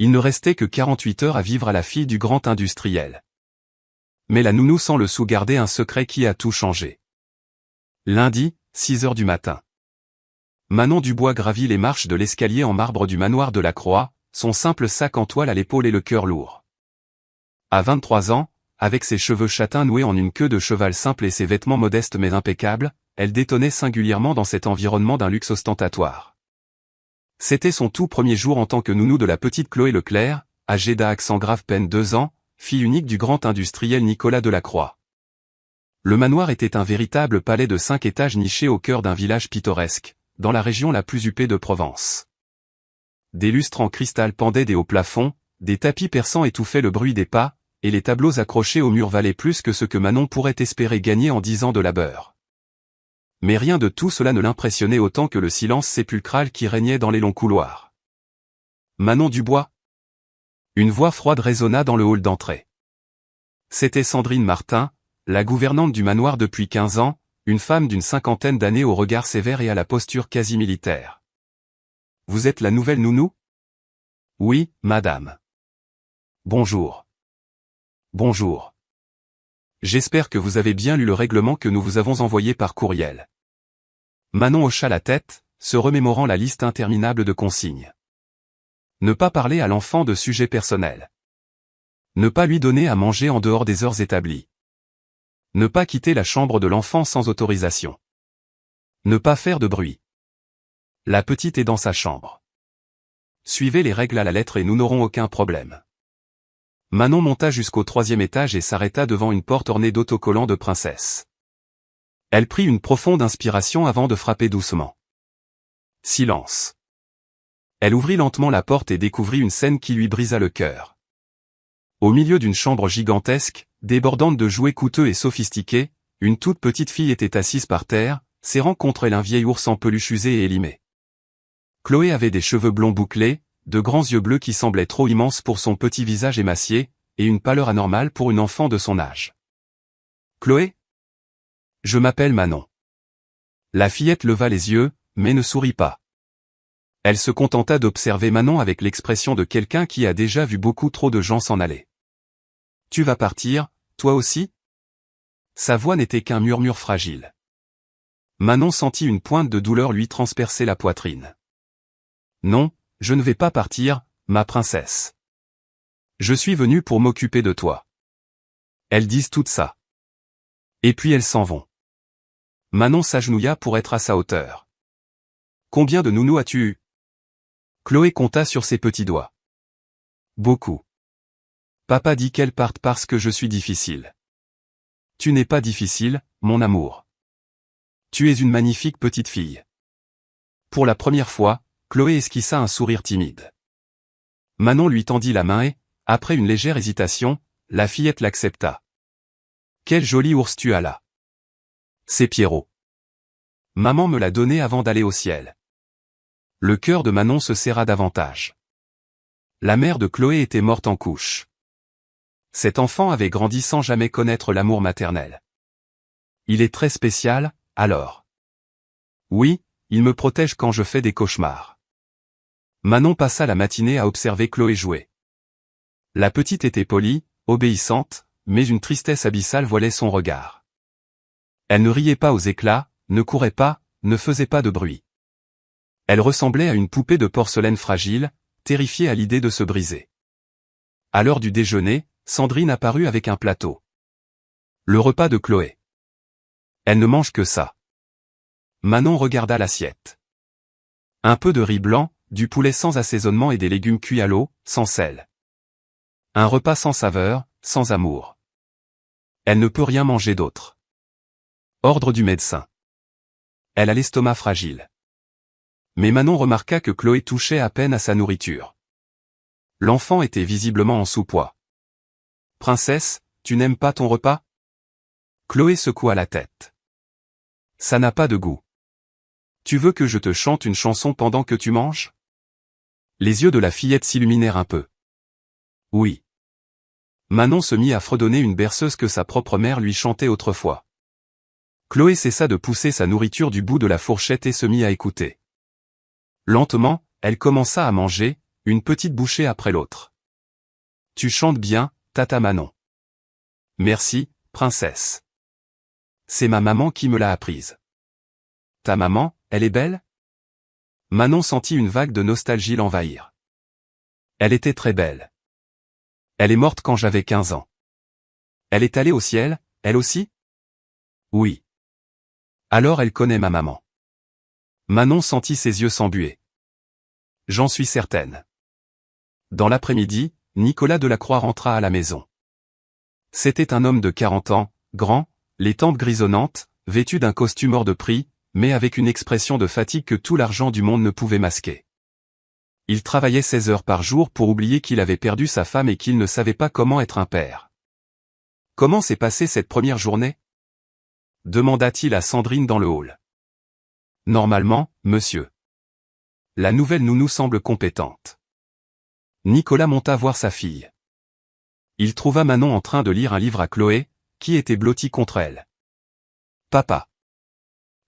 Il ne restait que 48 heures à vivre à la fille du grand industriel. Mais la nounou sans le sou gardait un secret qui a tout changé. Lundi, 6 heures du matin. Manon Dubois gravit les marches de l'escalier en marbre du manoir de la Croix, son simple sac en toile à l'épaule et le cœur lourd. À 23 ans, avec ses cheveux châtains noués en une queue de cheval simple et ses vêtements modestes mais impeccables, elle détonnait singulièrement dans cet environnement d'un luxe ostentatoire. C'était son tout premier jour en tant que nounou de la petite Chloé Leclerc, âgée d'à accent grave peine 2 ans, fille unique du grand industriel Nicolas Delacroix. Le manoir était un véritable palais de 5 étages niché au cœur d'un village pittoresque, dans la région la plus huppée de Provence. Des lustres en cristal pendaient des hauts plafonds, des tapis persans étouffaient le bruit des pas, et les tableaux accrochés au mur valaient plus que ce que Manon pourrait espérer gagner en 10 ans de labeur. Mais rien de tout cela ne l'impressionnait autant que le silence sépulcral qui régnait dans les longs couloirs. Manon Dubois. Une voix froide résonna dans le hall d'entrée. C'était Sandrine Martin, la gouvernante du manoir depuis 15 ans, une femme d'une 50aine d'années au regard sévère et à la posture quasi militaire. « Vous êtes la nouvelle nounou ?»« Oui, madame. »« Bonjour. »« Bonjour. J'espère que vous avez bien lu le règlement que nous vous avons envoyé par courriel. » Manon hocha la tête, se remémorant la liste interminable de consignes. Ne pas parler à l'enfant de sujets personnels. Ne pas lui donner à manger en dehors des heures établies. Ne pas quitter la chambre de l'enfant sans autorisation. Ne pas faire de bruit. La petite est dans sa chambre. Suivez les règles à la lettre et nous n'aurons aucun problème. Manon monta jusqu'au 3e étage et s'arrêta devant une porte ornée d'autocollants de princesse. Elle prit une profonde inspiration avant de frapper doucement. Silence. Elle ouvrit lentement la porte et découvrit une scène qui lui brisa le cœur. Au milieu d'une chambre gigantesque, débordante de jouets coûteux et sophistiqués, une toute petite fille était assise par terre, serrant contre elle un vieil ours en peluche usé et élimé. Chloé avait des cheveux blonds bouclés, de grands yeux bleus qui semblaient trop immenses pour son petit visage émacié, et une pâleur anormale pour une enfant de son âge. « Chloé ? Je m'appelle Manon. » La fillette leva les yeux, mais ne sourit pas. Elle se contenta d'observer Manon avec l'expression de quelqu'un qui a déjà vu beaucoup trop de gens s'en aller. « Tu vas partir, toi aussi ?» Sa voix n'était qu'un murmure fragile. Manon sentit une pointe de douleur lui transpercer la poitrine. « Non, je ne vais pas partir, ma princesse. Je suis venue pour m'occuper de toi. » Elles disent tout ça. Et puis elles s'en vont. Manon s'agenouilla pour être à sa hauteur. « Combien de nounous as-tu eu ?» Chloé compta sur ses petits doigts. « Beaucoup. Papa dit qu'elles partent parce que je suis difficile. » « Tu n'es pas difficile, mon amour. Tu es une magnifique petite fille. » Pour la première fois, Chloé esquissa un sourire timide. Manon lui tendit la main et, après une légère hésitation, la fillette l'accepta. « Quel joli ours tu as là. »« C'est Pierrot. Maman me l'a donné avant d'aller au ciel. » Le cœur de Manon se serra davantage. La mère de Chloé était morte en couche. Cet enfant avait grandi sans jamais connaître l'amour maternel. Il est très spécial, alors. Oui, il me protège quand je fais des cauchemars. Manon passa la matinée à observer Chloé jouer. La petite était polie, obéissante, mais une tristesse abyssale voilait son regard. Elle ne riait pas aux éclats, ne courait pas, ne faisait pas de bruit. Elle ressemblait à une poupée de porcelaine fragile, terrifiée à l'idée de se briser. À l'heure du déjeuner, Sandrine apparut avec un plateau. Le repas de Chloé. Elle ne mange que ça. Manon regarda l'assiette. Un peu de riz blanc, du poulet sans assaisonnement et des légumes cuits à l'eau, sans sel. Un repas sans saveur, sans amour. Elle ne peut rien manger d'autre. Ordre du médecin. Elle a l'estomac fragile. Mais Manon remarqua que Chloé touchait à peine à sa nourriture. L'enfant était visiblement en sous-poids. « Princesse, tu n'aimes pas ton repas ?» Chloé secoua la tête. « Ça n'a pas de goût. Tu veux que je te chante une chanson pendant que tu manges ?» Les yeux de la fillette s'illuminèrent un peu. « Oui. » Manon se mit à fredonner une berceuse que sa propre mère lui chantait autrefois. Chloé cessa de pousser sa nourriture du bout de la fourchette et se mit à écouter. Lentement, elle commença à manger, une petite bouchée après l'autre. Tu chantes bien, tata Manon. Merci, princesse. C'est ma maman qui me l'a apprise. Ta maman, elle est belle? Manon sentit une vague de nostalgie l'envahir. Elle était très belle. Elle est morte quand j'avais 15 ans. Elle est allée au ciel, elle aussi? Oui. Alors elle connaît ma maman. Manon sentit ses yeux s'embuer. J'en suis certaine. Dans l'après-midi, Nicolas Delacroix rentra à la maison. C'était un homme de 40 ans, grand, les tempes grisonnantes, vêtu d'un costume hors de prix, mais avec une expression de fatigue que tout l'argent du monde ne pouvait masquer. Il travaillait 16 heures par jour pour oublier qu'il avait perdu sa femme et qu'il ne savait pas comment être un père. Comment s'est passée cette première journée? Demanda-t-il à Sandrine dans le hall. Normalement, monsieur. La nouvelle nounou semble compétente. Nicolas monta voir sa fille. Il trouva Manon en train de lire un livre à Chloé, qui était blottie contre elle. Papa.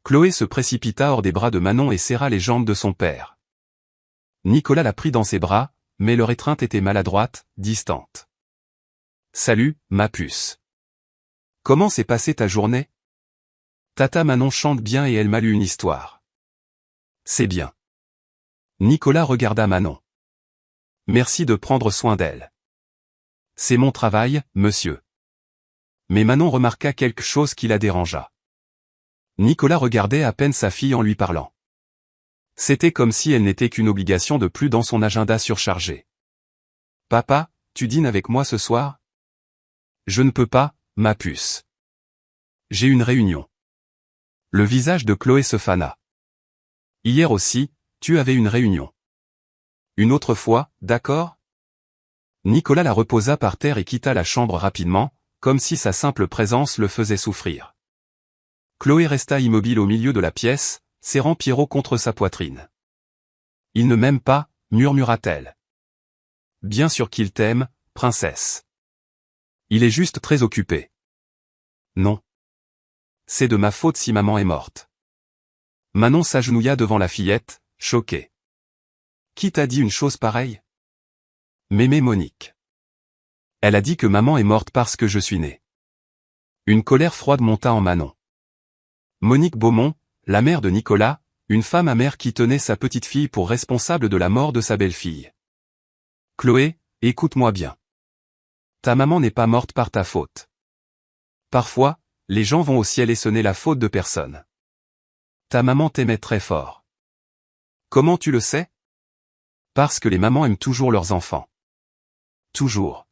Chloé se précipita hors des bras de Manon et serra les jambes de son père. Nicolas la prit dans ses bras, mais leur étreinte était maladroite, distante. Salut, ma puce. Comment s'est passée ta journée? Tata Manon chante bien et elle m'a lu une histoire. C'est bien. Nicolas regarda Manon. Merci de prendre soin d'elle. C'est mon travail, monsieur. Mais Manon remarqua quelque chose qui la dérangea. Nicolas regardait à peine sa fille en lui parlant. C'était comme si elle n'était qu'une obligation de plus dans son agenda surchargé. Papa, tu dînes avec moi ce soir? Je ne peux pas, ma puce. J'ai une réunion. Le visage de Chloé se fana. Hier aussi, tu avais une réunion. Une autre fois, d'accord? Nicolas la reposa par terre et quitta la chambre rapidement, comme si sa simple présence le faisait souffrir. Chloé resta immobile au milieu de la pièce, serrant Pierrot contre sa poitrine. Il ne m'aime pas, murmura-t-elle. Bien sûr qu'il t'aime, princesse. Il est juste très occupé. Non. C'est de ma faute si maman est morte. Manon s'agenouilla devant la fillette, choquée. Qui t'a dit une chose pareille? Mémé Monique. Elle a dit que maman est morte parce que je suis né. Une colère froide monta en Manon. Monique Beaumont, la mère de Nicolas, une femme amère qui tenait sa petite fille pour responsable de la mort de sa belle-fille. Chloé, écoute-moi bien. Ta maman n'est pas morte par ta faute. Parfois, les gens vont au ciel et ce n'est la faute de personne. Ta maman t'aimait très fort. Comment tu le sais? Parce que les mamans aiment toujours leurs enfants. Toujours.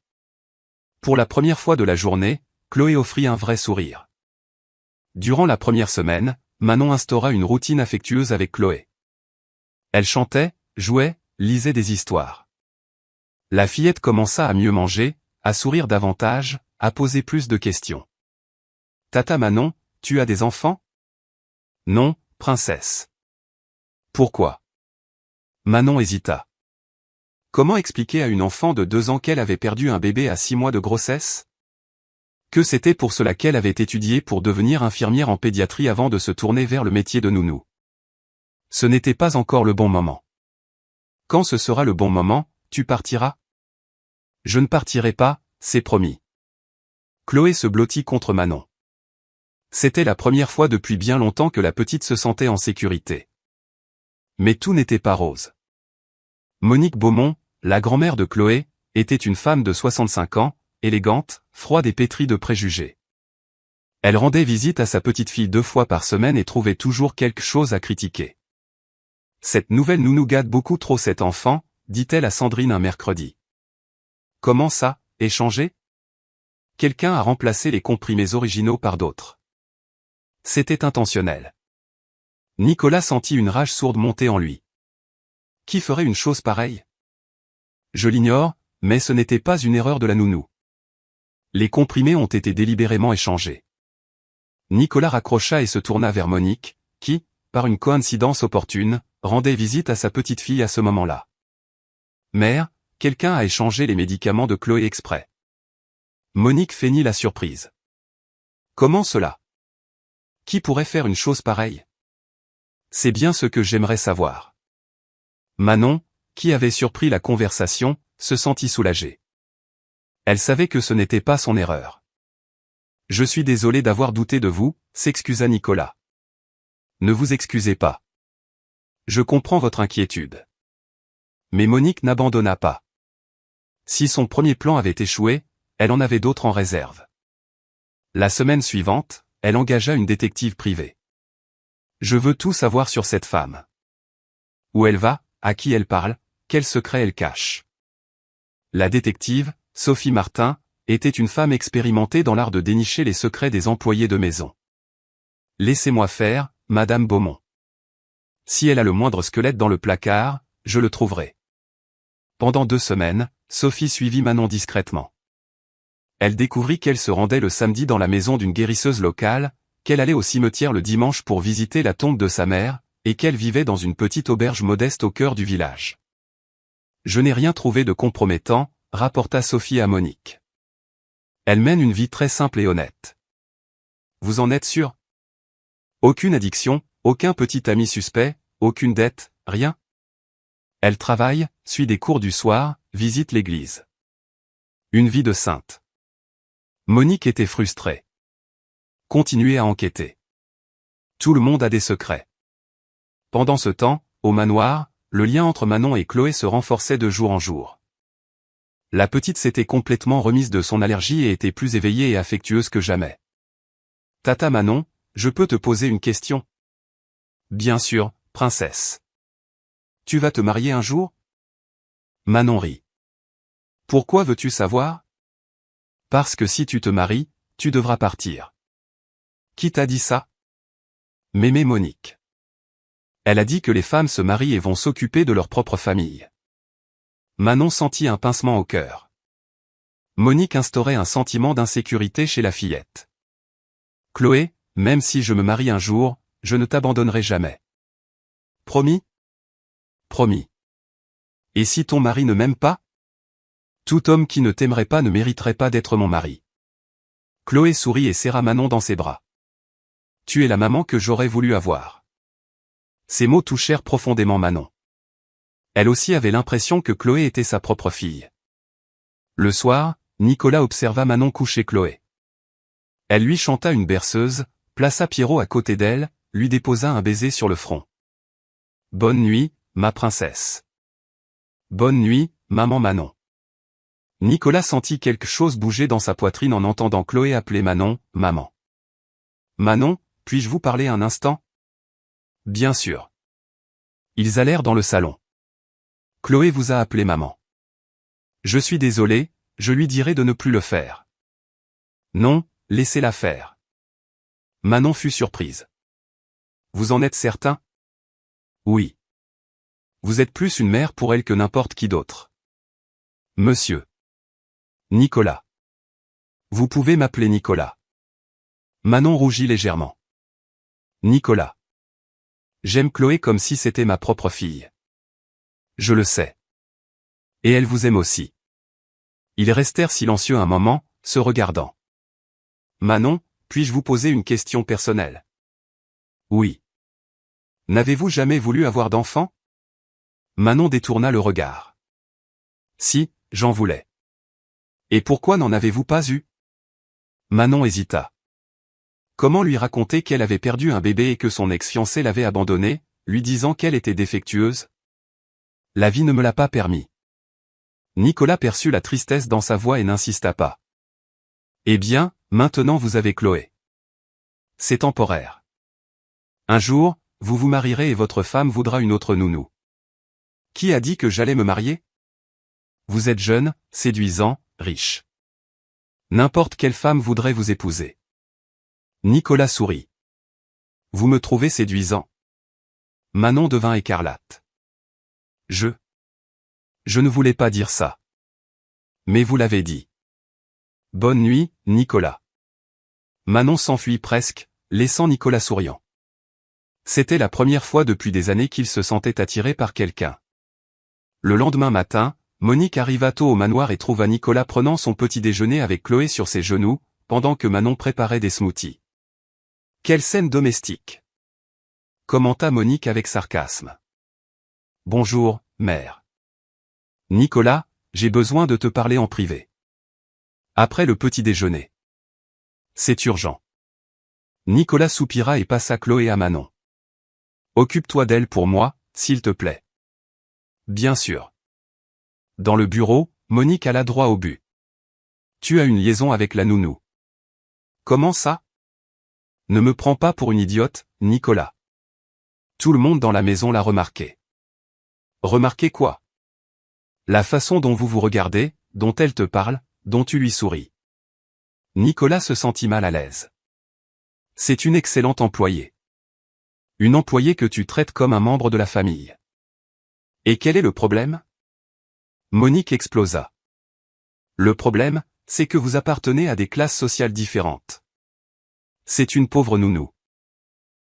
Pour la première fois de la journée, Chloé offrit un vrai sourire. Durant la première semaine, Manon instaura une routine affectueuse avec Chloé. Elle chantait, jouait, lisait des histoires. La fillette commença à mieux manger, à sourire davantage, à poser plus de questions. Tata Manon, tu as des enfants? Non, princesse. Pourquoi? Manon hésita. Comment expliquer à une enfant de 2 ans qu'elle avait perdu un bébé à 6 mois de grossesse? Que c'était pour cela qu'elle avait étudié pour devenir infirmière en pédiatrie avant de se tourner vers le métier de nounou. Ce n'était pas encore le bon moment. Quand ce sera le bon moment, tu partiras? Je ne partirai pas, c'est promis. Chloé se blottit contre Manon. C'était la première fois depuis bien longtemps que la petite se sentait en sécurité. Mais tout n'était pas rose. Monique Beaumont, la grand-mère de Chloé, était une femme de 65 ans, élégante, froide et pétrie de préjugés. Elle rendait visite à sa petite fille 2 fois par semaine et trouvait toujours quelque chose à critiquer. Cette nouvelle nounou gâte beaucoup trop cet enfant, dit-elle à Sandrine un mercredi. Comment ça, échanger? Quelqu'un a remplacé les comprimés originaux par d'autres. C'était intentionnel. Nicolas sentit une rage sourde monter en lui. Qui ferait une chose pareille? Je l'ignore, mais ce n'était pas une erreur de la nounou. Les comprimés ont été délibérément échangés. Nicolas raccrocha et se tourna vers Monique, qui, par une coïncidence opportune, rendait visite à sa petite fille à ce moment-là. Mère, quelqu'un a échangé les médicaments de Chloé exprès. Monique feignit la surprise. Comment cela? Qui pourrait faire une chose pareille? C'est bien ce que j'aimerais savoir. Manon, qui avait surpris la conversation, se sentit soulagée. Elle savait que ce n'était pas son erreur. « Je suis désolé d'avoir douté de vous », s'excusa Nicolas. « Ne vous excusez pas. Je comprends votre inquiétude. » Mais Monique n'abandonna pas. Si son premier plan avait échoué, elle en avait d'autres en réserve. La semaine suivante, elle engagea une détective privée. « Je veux tout savoir sur cette femme. Où elle va, à qui elle parle, quels secrets elle cache. » La détective, Sophie Martin, était une femme expérimentée dans l'art de dénicher les secrets des employés de maison. « Laissez-moi faire, Madame Beaumont. Si elle a le moindre squelette dans le placard, je le trouverai. » Pendant 2 semaines, Sophie suivit Manon discrètement. Elle découvrit qu'elle se rendait le samedi dans la maison d'une guérisseuse locale, qu'elle allait au cimetière le dimanche pour visiter la tombe de sa mère, et qu'elle vivait dans une petite auberge modeste au cœur du village. « Je n'ai rien trouvé de compromettant », rapporta Sophie à Monique. Elle mène une vie très simple et honnête. Vous en êtes sûr? Aucune addiction, aucun petit ami suspect, aucune dette, rien? Elle travaille, suit des cours du soir, visite l'église. Une vie de sainte. Monique était frustrée. Continuez à enquêter. Tout le monde a des secrets. Pendant ce temps, au manoir, le lien entre Manon et Chloé se renforçait de jour en jour. La petite s'était complètement remise de son allergie et était plus éveillée et affectueuse que jamais. « Tata Manon, je peux te poser une question ?»« Bien sûr, princesse. »« Tu vas te marier un jour ?» Manon rit. « Pourquoi veux-tu savoir ?»« Parce que si tu te maries, tu devras partir. »« Qui t'a dit ça ?» Mémé Monique. Elle a dit que les femmes se marient et vont s'occuper de leur propre famille. Manon sentit un pincement au cœur. Monique instaurait un sentiment d'insécurité chez la fillette. « Chloé, même si je me marie un jour, je ne t'abandonnerai jamais. »« Promis ?»« Promis. »« Et si ton mari ne m'aime pas ? » ?»« Tout homme qui ne t'aimerait pas ne mériterait pas d'être mon mari. » Chloé sourit et serra Manon dans ses bras. « Tu es la maman que j'aurais voulu avoir. » Ces mots touchèrent profondément Manon. Elle aussi avait l'impression que Chloé était sa propre fille. Le soir, Nicolas observa Manon coucher Chloé. Elle lui chanta une berceuse, plaça Pierrot à côté d'elle, lui déposa un baiser sur le front. « Bonne nuit, ma princesse. »« Bonne nuit, maman Manon. » Nicolas sentit quelque chose bouger dans sa poitrine en entendant Chloé appeler Manon, « Maman. »« Manon, puis-je vous parler un instant ?»« Bien sûr. » Ils allèrent dans le salon. « Chloé vous a appelé maman. »« Je suis désolé, je lui dirai de ne plus le faire. »« Non, laissez-la faire. » Manon fut surprise. « Vous en êtes certain ? » ?»« Oui. Vous êtes plus une mère pour elle que n'importe qui d'autre. »« Monsieur. »« Nicolas. »« Vous pouvez m'appeler Nicolas. » Manon rougit légèrement. « Nicolas. »« J'aime Chloé comme si c'était ma propre fille. » Je le sais. Et elle vous aime aussi. Ils restèrent silencieux un moment, se regardant. Manon, puis-je vous poser une question personnelle? Oui. N'avez-vous jamais voulu avoir d'enfant? Manon détourna le regard. Si, j'en voulais. Et pourquoi n'en avez-vous pas eu? Manon hésita. Comment lui raconter qu'elle avait perdu un bébé et que son ex-fiancé l'avait abandonnée, lui disant qu'elle était défectueuse? La vie ne me l'a pas permis. Nicolas perçut la tristesse dans sa voix et n'insista pas. Eh bien, maintenant vous avez Chloé. C'est temporaire. Un jour, vous vous marierez et votre femme voudra une autre nounou. Qui a dit que j'allais me marier? Vous êtes jeune, séduisant, riche. N'importe quelle femme voudrait vous épouser. Nicolas sourit. Vous me trouvez séduisant? Manon devint écarlate. Je ne voulais pas dire ça. Mais vous l'avez dit. Bonne nuit, Nicolas. Manon s'enfuit presque, laissant Nicolas souriant. C'était la première fois depuis des années qu'il se sentait attiré par quelqu'un. Le lendemain matin, Monique arriva tôt au manoir et trouva Nicolas prenant son petit déjeuner avec Chloé sur ses genoux, pendant que Manon préparait des smoothies. Quelle scène domestique! Commenta Monique avec sarcasme. Bonjour, mère. Nicolas, j'ai besoin de te parler en privé. Après le petit déjeuner. C'est urgent. Nicolas soupira et passa Chloé à Manon. Occupe-toi d'elle pour moi, s'il te plaît. Bien sûr. Dans le bureau, Monique alla droit au but. Tu as une liaison avec la nounou. Comment ça? Ne me prends pas pour une idiote, Nicolas. Tout le monde dans la maison l'a remarqué. Remarqué quoi? La façon dont vous vous regardez, dont elle te parle, dont tu lui souris. Nicolas se sentit mal à l'aise. C'est une excellente employée. Une employée que tu traites comme un membre de la famille. Et quel est le problème? Monique explosa. Le problème, c'est que vous appartenez à des classes sociales différentes. C'est une pauvre nounou.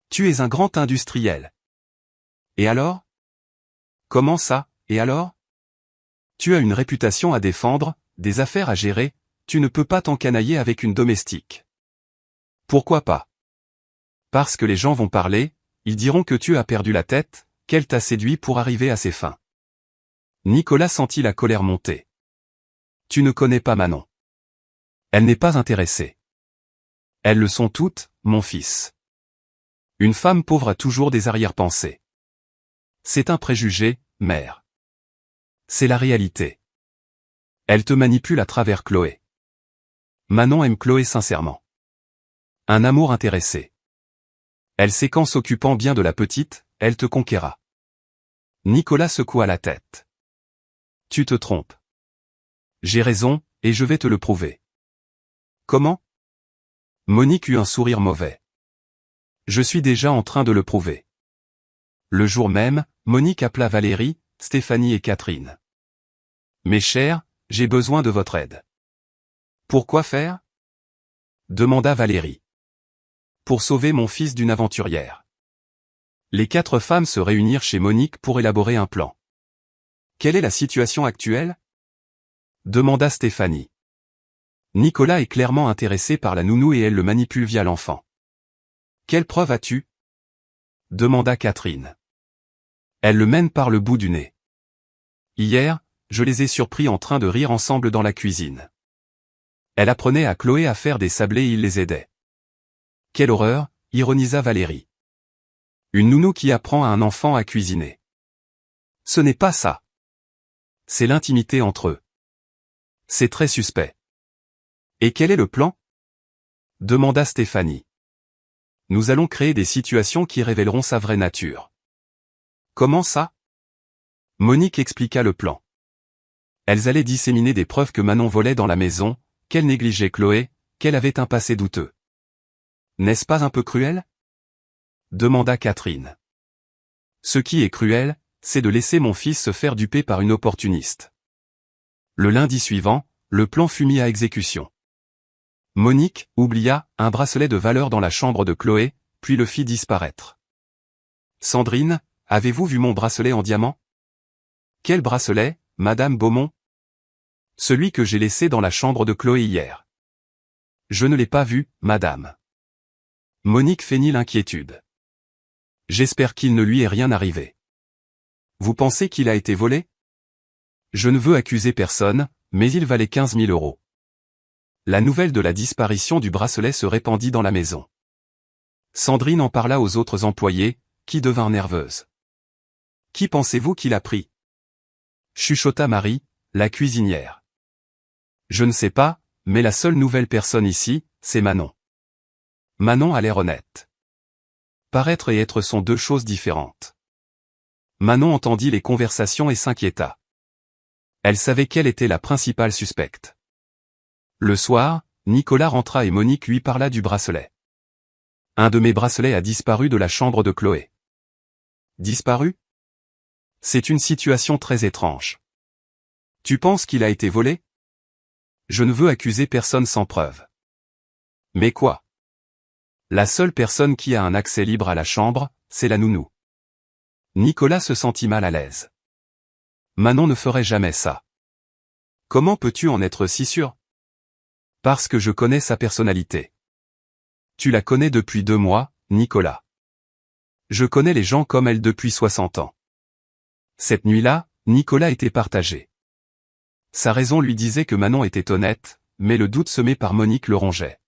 Tu es un grand industriel. Et alors? Comment ça, et alors? Tu as une réputation à défendre, des affaires à gérer, tu ne peux pas t'encanailler avec une domestique. Pourquoi pas? Parce que les gens vont parler, ils diront que tu as perdu la tête, qu'elle t'a séduit pour arriver à ses fins. Nicolas sentit la colère monter. Tu ne connais pas Manon. Elle n'est pas intéressée. Elles le sont toutes, mon fils. Une femme pauvre a toujours des arrière-pensées. C'est un préjugé, mère. C'est la réalité. Elle te manipule à travers Chloé. Manon aime Chloé sincèrement. Un amour intéressé. Elle sait qu'en s'occupant bien de la petite, elle te conquérera. Nicolas secoua la tête. Tu te trompes. J'ai raison, et je vais te le prouver. Comment? Monique eut un sourire mauvais. Je suis déjà en train de le prouver. Le jour même, Monique appela Valérie, Stéphanie et Catherine. Mes chers, j'ai besoin de votre aide. Pourquoi faire? Demanda Valérie. Pour sauver mon fils d'une aventurière. Les 4 femmes se réunirent chez Monique pour élaborer un plan. Quelle est la situation actuelle? Demanda Stéphanie. Nicolas est clairement intéressé par la nounou et elle le manipule via l'enfant. Quelle preuve as-tu? Demanda Catherine. Elle le mène par le bout du nez. Hier, je les ai surpris en train de rire ensemble dans la cuisine. Elle apprenait à Chloé à faire des sablés et il les aidait. Quelle horreur, ironisa Valérie. Une nounou qui apprend à un enfant à cuisiner. Ce n'est pas ça. C'est l'intimité entre eux. C'est très suspect. Et quel est le plan? Demanda Stéphanie. Nous allons créer des situations qui révéleront sa vraie nature. Comment ça? Monique expliqua le plan. Elles allaient disséminer des preuves que Manon volait dans la maison, qu'elle négligeait Chloé, qu'elle avait un passé douteux. N'est-ce pas un peu cruel? Demanda Catherine. Ce qui est cruel, c'est de laisser mon fils se faire duper par une opportuniste. Le lundi suivant, le plan fut mis à exécution. Monique oublia un bracelet de valeur dans la chambre de Chloé, puis le fit disparaître. Sandrine, avez-vous vu mon bracelet en diamant? Quel bracelet, Madame Beaumont? Celui que j'ai laissé dans la chambre de Chloé hier. Je ne l'ai pas vu, madame. Monique feignit l'inquiétude. J'espère qu'il ne lui est rien arrivé. Vous pensez qu'il a été volé? Je ne veux accuser personne, mais il valait 15 000 €. La nouvelle de la disparition du bracelet se répandit dans la maison. Sandrine en parla aux autres employés, qui devinrent nerveuses. Qui pensez-vous qu'il a pris? Chuchota Marie, la cuisinière. Je ne sais pas, mais la seule nouvelle personne ici, c'est Manon. Manon a l'air honnête. Paraître et être sont 2 choses différentes. Manon entendit les conversations et s'inquiéta. Elle savait quelle était la principale suspecte. Le soir, Nicolas rentra et Monique lui parla du bracelet. Un de mes bracelets a disparu de la chambre de Chloé. Disparu? C'est une situation très étrange. Tu penses qu'il a été volé? Je ne veux accuser personne sans preuve. Mais quoi? La seule personne qui a un accès libre à la chambre, c'est la nounou. Nicolas se sentit mal à l'aise. Manon ne ferait jamais ça. Comment peux-tu en être si sûr? Parce que je connais sa personnalité. Tu la connais depuis 2 mois, Nicolas. Je connais les gens comme elle depuis 60 ans. Cette nuit-là, Nicolas était partagé. Sa raison lui disait que Manon était honnête, mais le doute semé par Monique le rongeait.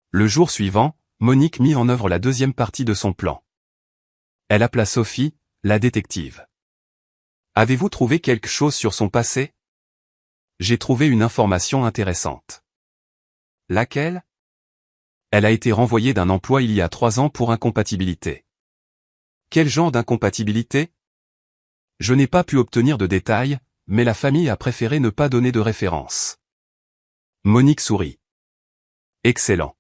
Le jour suivant, Monique mit en œuvre la deuxième partie de son plan. Elle appela Sophie, la détective. « Avez-vous trouvé quelque chose sur son passé ? » « J'ai trouvé une information intéressante. » « Laquelle ? » ?»« Elle a été renvoyée d'un emploi il y a 3 ans pour incompatibilité. » »« Quel genre d'incompatibilité ? » ?»« Je n'ai pas pu obtenir de détails, mais la famille a préféré ne pas donner de référence. » Monique sourit. « Excellent. »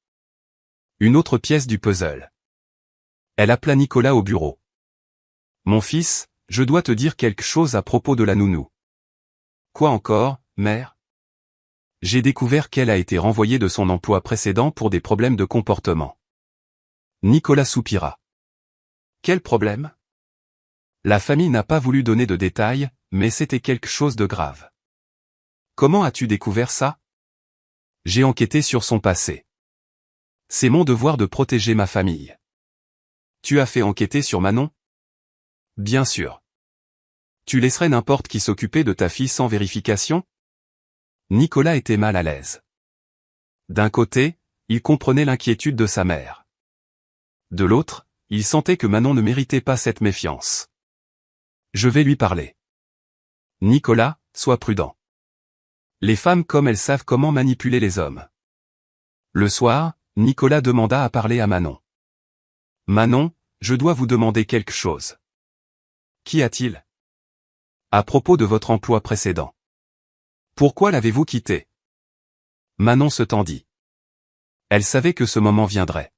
Une autre pièce du puzzle. Elle appela Nicolas au bureau. « Mon fils, je dois te dire quelque chose à propos de la nounou. »« Quoi encore, mère ? » ?»« J'ai découvert qu'elle a été renvoyée de son emploi précédent pour des problèmes de comportement. » Nicolas soupira. « Quel problème ? » La famille n'a pas voulu donner de détails, mais c'était quelque chose de grave. « Comment as-tu découvert ça ? » ?»« J'ai enquêté sur son passé. C'est mon devoir de protéger ma famille. »« Tu as fait enquêter sur Manon ? » ?»« Bien sûr. Tu laisserais n'importe qui s'occuper de ta fille sans vérification ? » Nicolas était mal à l'aise. D'un côté, il comprenait l'inquiétude de sa mère. De l'autre, il sentait que Manon ne méritait pas cette méfiance. « Je vais lui parler. »« Nicolas, sois prudent. Les femmes comme elles savent comment manipuler les hommes. » Le soir, Nicolas demanda à parler à Manon. « Manon, je dois vous demander quelque chose. »« Qu'y a-t-il ? » ?»« À propos de votre emploi précédent. Pourquoi l'avez-vous quitté ? » Manon se tendit. Elle savait que ce moment viendrait.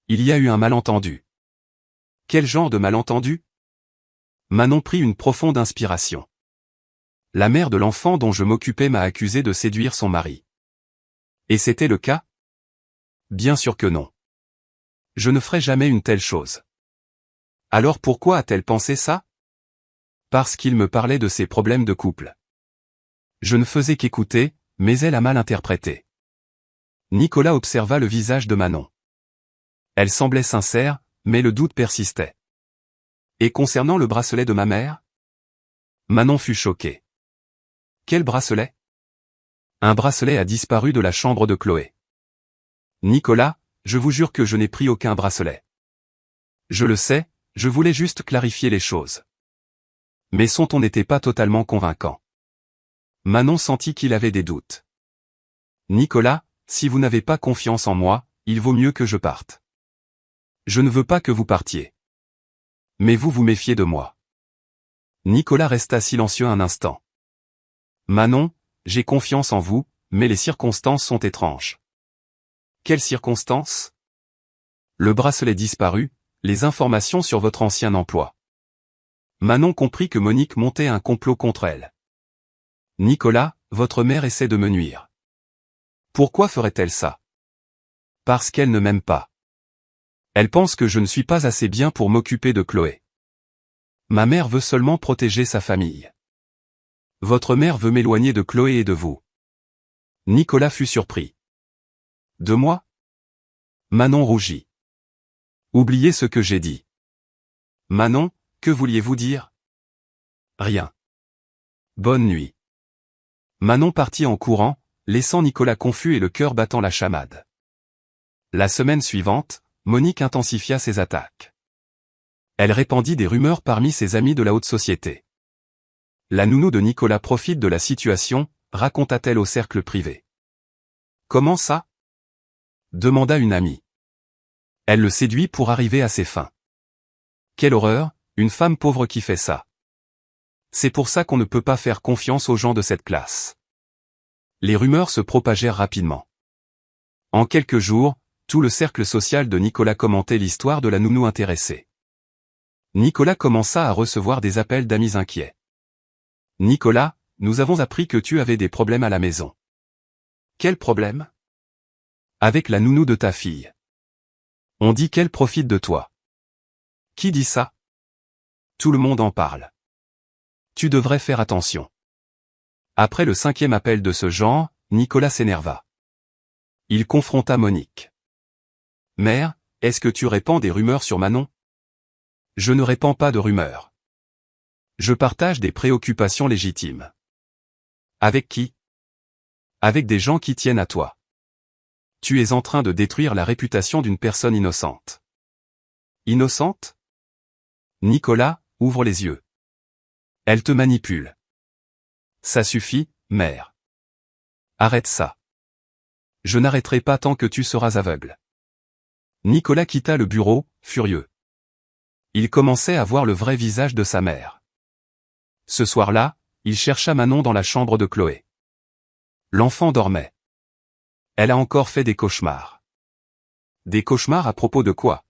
Il y a eu un malentendu. Quel genre de malentendu ? Manon prit une profonde inspiration. La mère de l'enfant dont je m'occupais m'a accusé de séduire son mari. Et c'était le cas ? Bien sûr que non. Je ne ferai jamais une telle chose. Alors pourquoi a-t-elle pensé ça ? Parce qu'il me parlait de ses problèmes de couple. Je ne faisais qu'écouter, mais elle a mal interprété. Nicolas observa le visage de Manon. Elle semblait sincère, mais le doute persistait. Et concernant le bracelet de ma mère ? Manon fut choquée. Quel bracelet ? Un bracelet a disparu de la chambre de Chloé. Nicolas, je vous jure que je n'ai pris aucun bracelet. Je le sais, je voulais juste clarifier les choses. Mais son ton n'était pas totalement convaincant. Manon sentit qu'il avait des doutes. Nicolas, si vous n'avez pas confiance en moi, il vaut mieux que je parte. Je ne veux pas que vous partiez. Mais vous vous méfiez de moi. Nicolas resta silencieux un instant. Manon, j'ai confiance en vous, mais les circonstances sont étranges. Quelles circonstances ? Le bracelet disparu, les informations sur votre ancien emploi. Manon comprit que Monique montait un complot contre elle. Nicolas, votre mère essaie de me nuire. Pourquoi ferait-elle ça ? Parce qu'elle ne m'aime pas. Elle pense que je ne suis pas assez bien pour m'occuper de Chloé. Ma mère veut seulement protéger sa famille. Votre mère veut m'éloigner de Chloé et de vous. Nicolas fut surpris. De moi ? Manon rougit. Oubliez ce que j'ai dit. Manon, que vouliez-vous dire ? Rien. Bonne nuit. Manon partit en courant, laissant Nicolas confus et le cœur battant la chamade. La semaine suivante, Monique intensifia ses attaques. Elle répandit des rumeurs parmi ses amis de la haute société. La nounou de Nicolas profite de la situation, raconta-t-elle au cercle privé. Comment ça ? Demanda une amie. Elle le séduit pour arriver à ses fins. Quelle horreur, une femme pauvre qui fait ça. C'est pour ça qu'on ne peut pas faire confiance aux gens de cette classe. Les rumeurs se propagèrent rapidement. En quelques jours, tout le cercle social de Nicolas commentait l'histoire de la nounou intéressée. Nicolas commença à recevoir des appels d'amis inquiets. « Nicolas, nous avons appris que tu avais des problèmes à la maison. » « Quel problème ? » ? Avec la nounou de ta fille. On dit qu'elle profite de toi. Qui dit ça ? Tout le monde en parle. Tu devrais faire attention. Après le 5e appel de ce genre, Nicolas s'énerva. Il confronta Monique. Mère, est-ce que tu répands des rumeurs sur Manon ? Je ne répands pas de rumeurs. Je partage des préoccupations légitimes. Avec qui? Avec des gens qui tiennent à toi. Tu es en train de détruire la réputation d'une personne innocente. Innocente? Nicolas, ouvre les yeux. Elle te manipule. Ça suffit, mère. Arrête ça. Je n'arrêterai pas tant que tu seras aveugle. Nicolas quitta le bureau, furieux. Il commençait à voir le vrai visage de sa mère. Ce soir-là, il chercha Manon dans la chambre de Chloé. L'enfant dormait. Elle a encore fait des cauchemars. Des cauchemars à propos de quoi?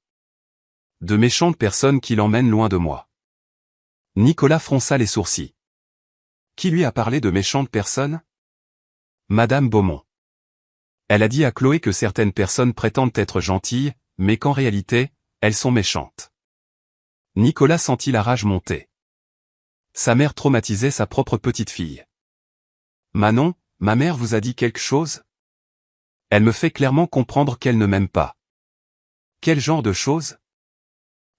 De méchantes personnes qui l'emmènent loin de moi. Nicolas fronça les sourcils. Qui lui a parlé de méchantes personnes? Madame Beaumont. Elle a dit à Chloé que certaines personnes prétendent être gentilles, mais qu'en réalité, elles sont méchantes. Nicolas sentit la rage monter. Sa mère traumatisait sa propre petite-fille. Manon, ma mère vous a dit quelque chose? Elle me fait clairement comprendre qu'elle ne m'aime pas. Quel genre de choses?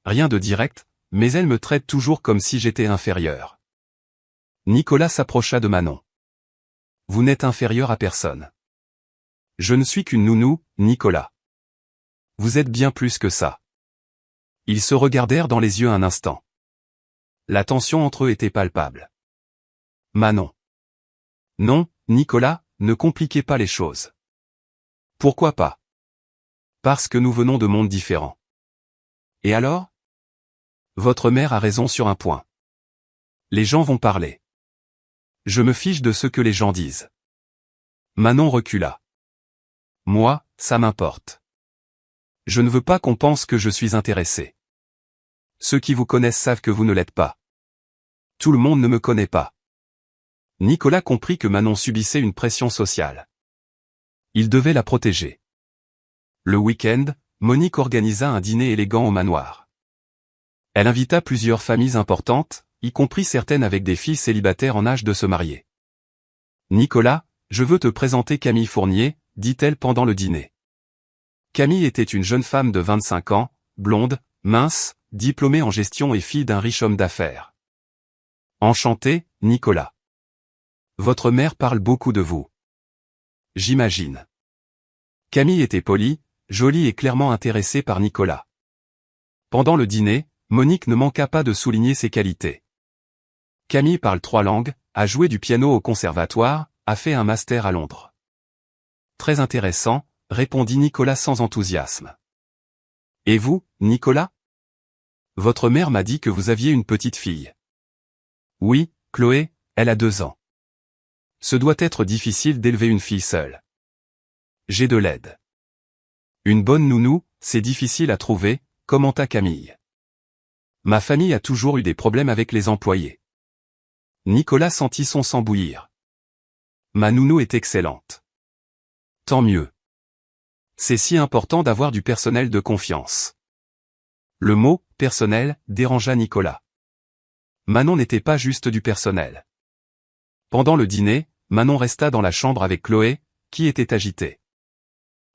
Rien de direct, mais elle me traite toujours comme si j'étais inférieur. Nicolas s'approcha de Manon. Vous n'êtes inférieur à personne. Je ne suis qu'une nounou, Nicolas. Vous êtes bien plus que ça. Ils se regardèrent dans les yeux un instant. La tension entre eux était palpable. Manon. Non, Nicolas, ne compliquez pas les choses. Pourquoi pas? Parce que nous venons de mondes différents. Et alors? Votre mère a raison sur un point. Les gens vont parler. Je me fiche de ce que les gens disent. Manon recula. Moi, ça m'importe. Je ne veux pas qu'on pense que je suis intéressé. Ceux qui vous connaissent savent que vous ne l'êtes pas. Tout le monde ne me connaît pas. Nicolas comprit que Manon subissait une pression sociale. Il devait la protéger. Le week-end, Monique organisa un dîner élégant au manoir. Elle invita plusieurs familles importantes, y compris certaines avec des filles célibataires en âge de se marier. Nicolas, je veux te présenter Camille Fournier, dit-elle pendant le dîner. Camille était une jeune femme de 25 ans, blonde, mince, diplômée en gestion et fille d'un riche homme d'affaires. Enchanté, Nicolas. Votre mère parle beaucoup de vous. J'imagine. Camille était polie, jolie et clairement intéressée par Nicolas. Pendant le dîner, Monique ne manqua pas de souligner ses qualités. Camille parle 3 langues, a joué du piano au conservatoire, a fait un master à Londres. Très intéressant, répondit Nicolas sans enthousiasme. Et vous, Nicolas? Votre mère m'a dit que vous aviez une petite fille. Oui, Chloé, elle a 2 ans. Ce doit être difficile d'élever une fille seule. J'ai de l'aide. Une bonne nounou, c'est difficile à trouver, commenta Camille. Ma famille a toujours eu des problèmes avec les employés. Nicolas sentit son sang bouillir. Ma nounou est excellente. Tant mieux. C'est si important d'avoir du personnel de confiance. Le mot « personnel » dérangea Nicolas. Manon n'était pas juste du personnel. Pendant le dîner, Manon resta dans la chambre avec Chloé, qui était agitée.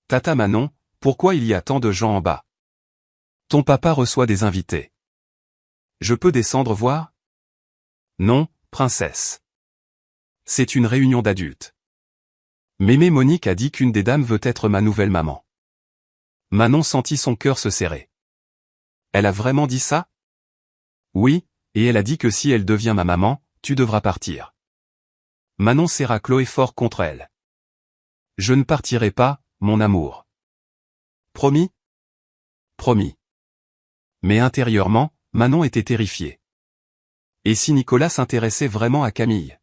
Tata Manon, pourquoi il y a tant de gens en bas? Ton papa reçoit des invités. Je peux descendre voir? Non, princesse. C'est une réunion d'adultes. Mémé Monique a dit qu'une des dames veut être ma nouvelle maman. Manon sentit son cœur se serrer. Elle a vraiment dit ça? Oui, et elle a dit que si elle devient ma maman, tu devras partir. Manon serra Chloé fort contre elle. Je ne partirai pas, mon amour. Promis? Promis. Mais intérieurement, Manon était terrifiée. Et si Nicolas s'intéressait vraiment à Camille?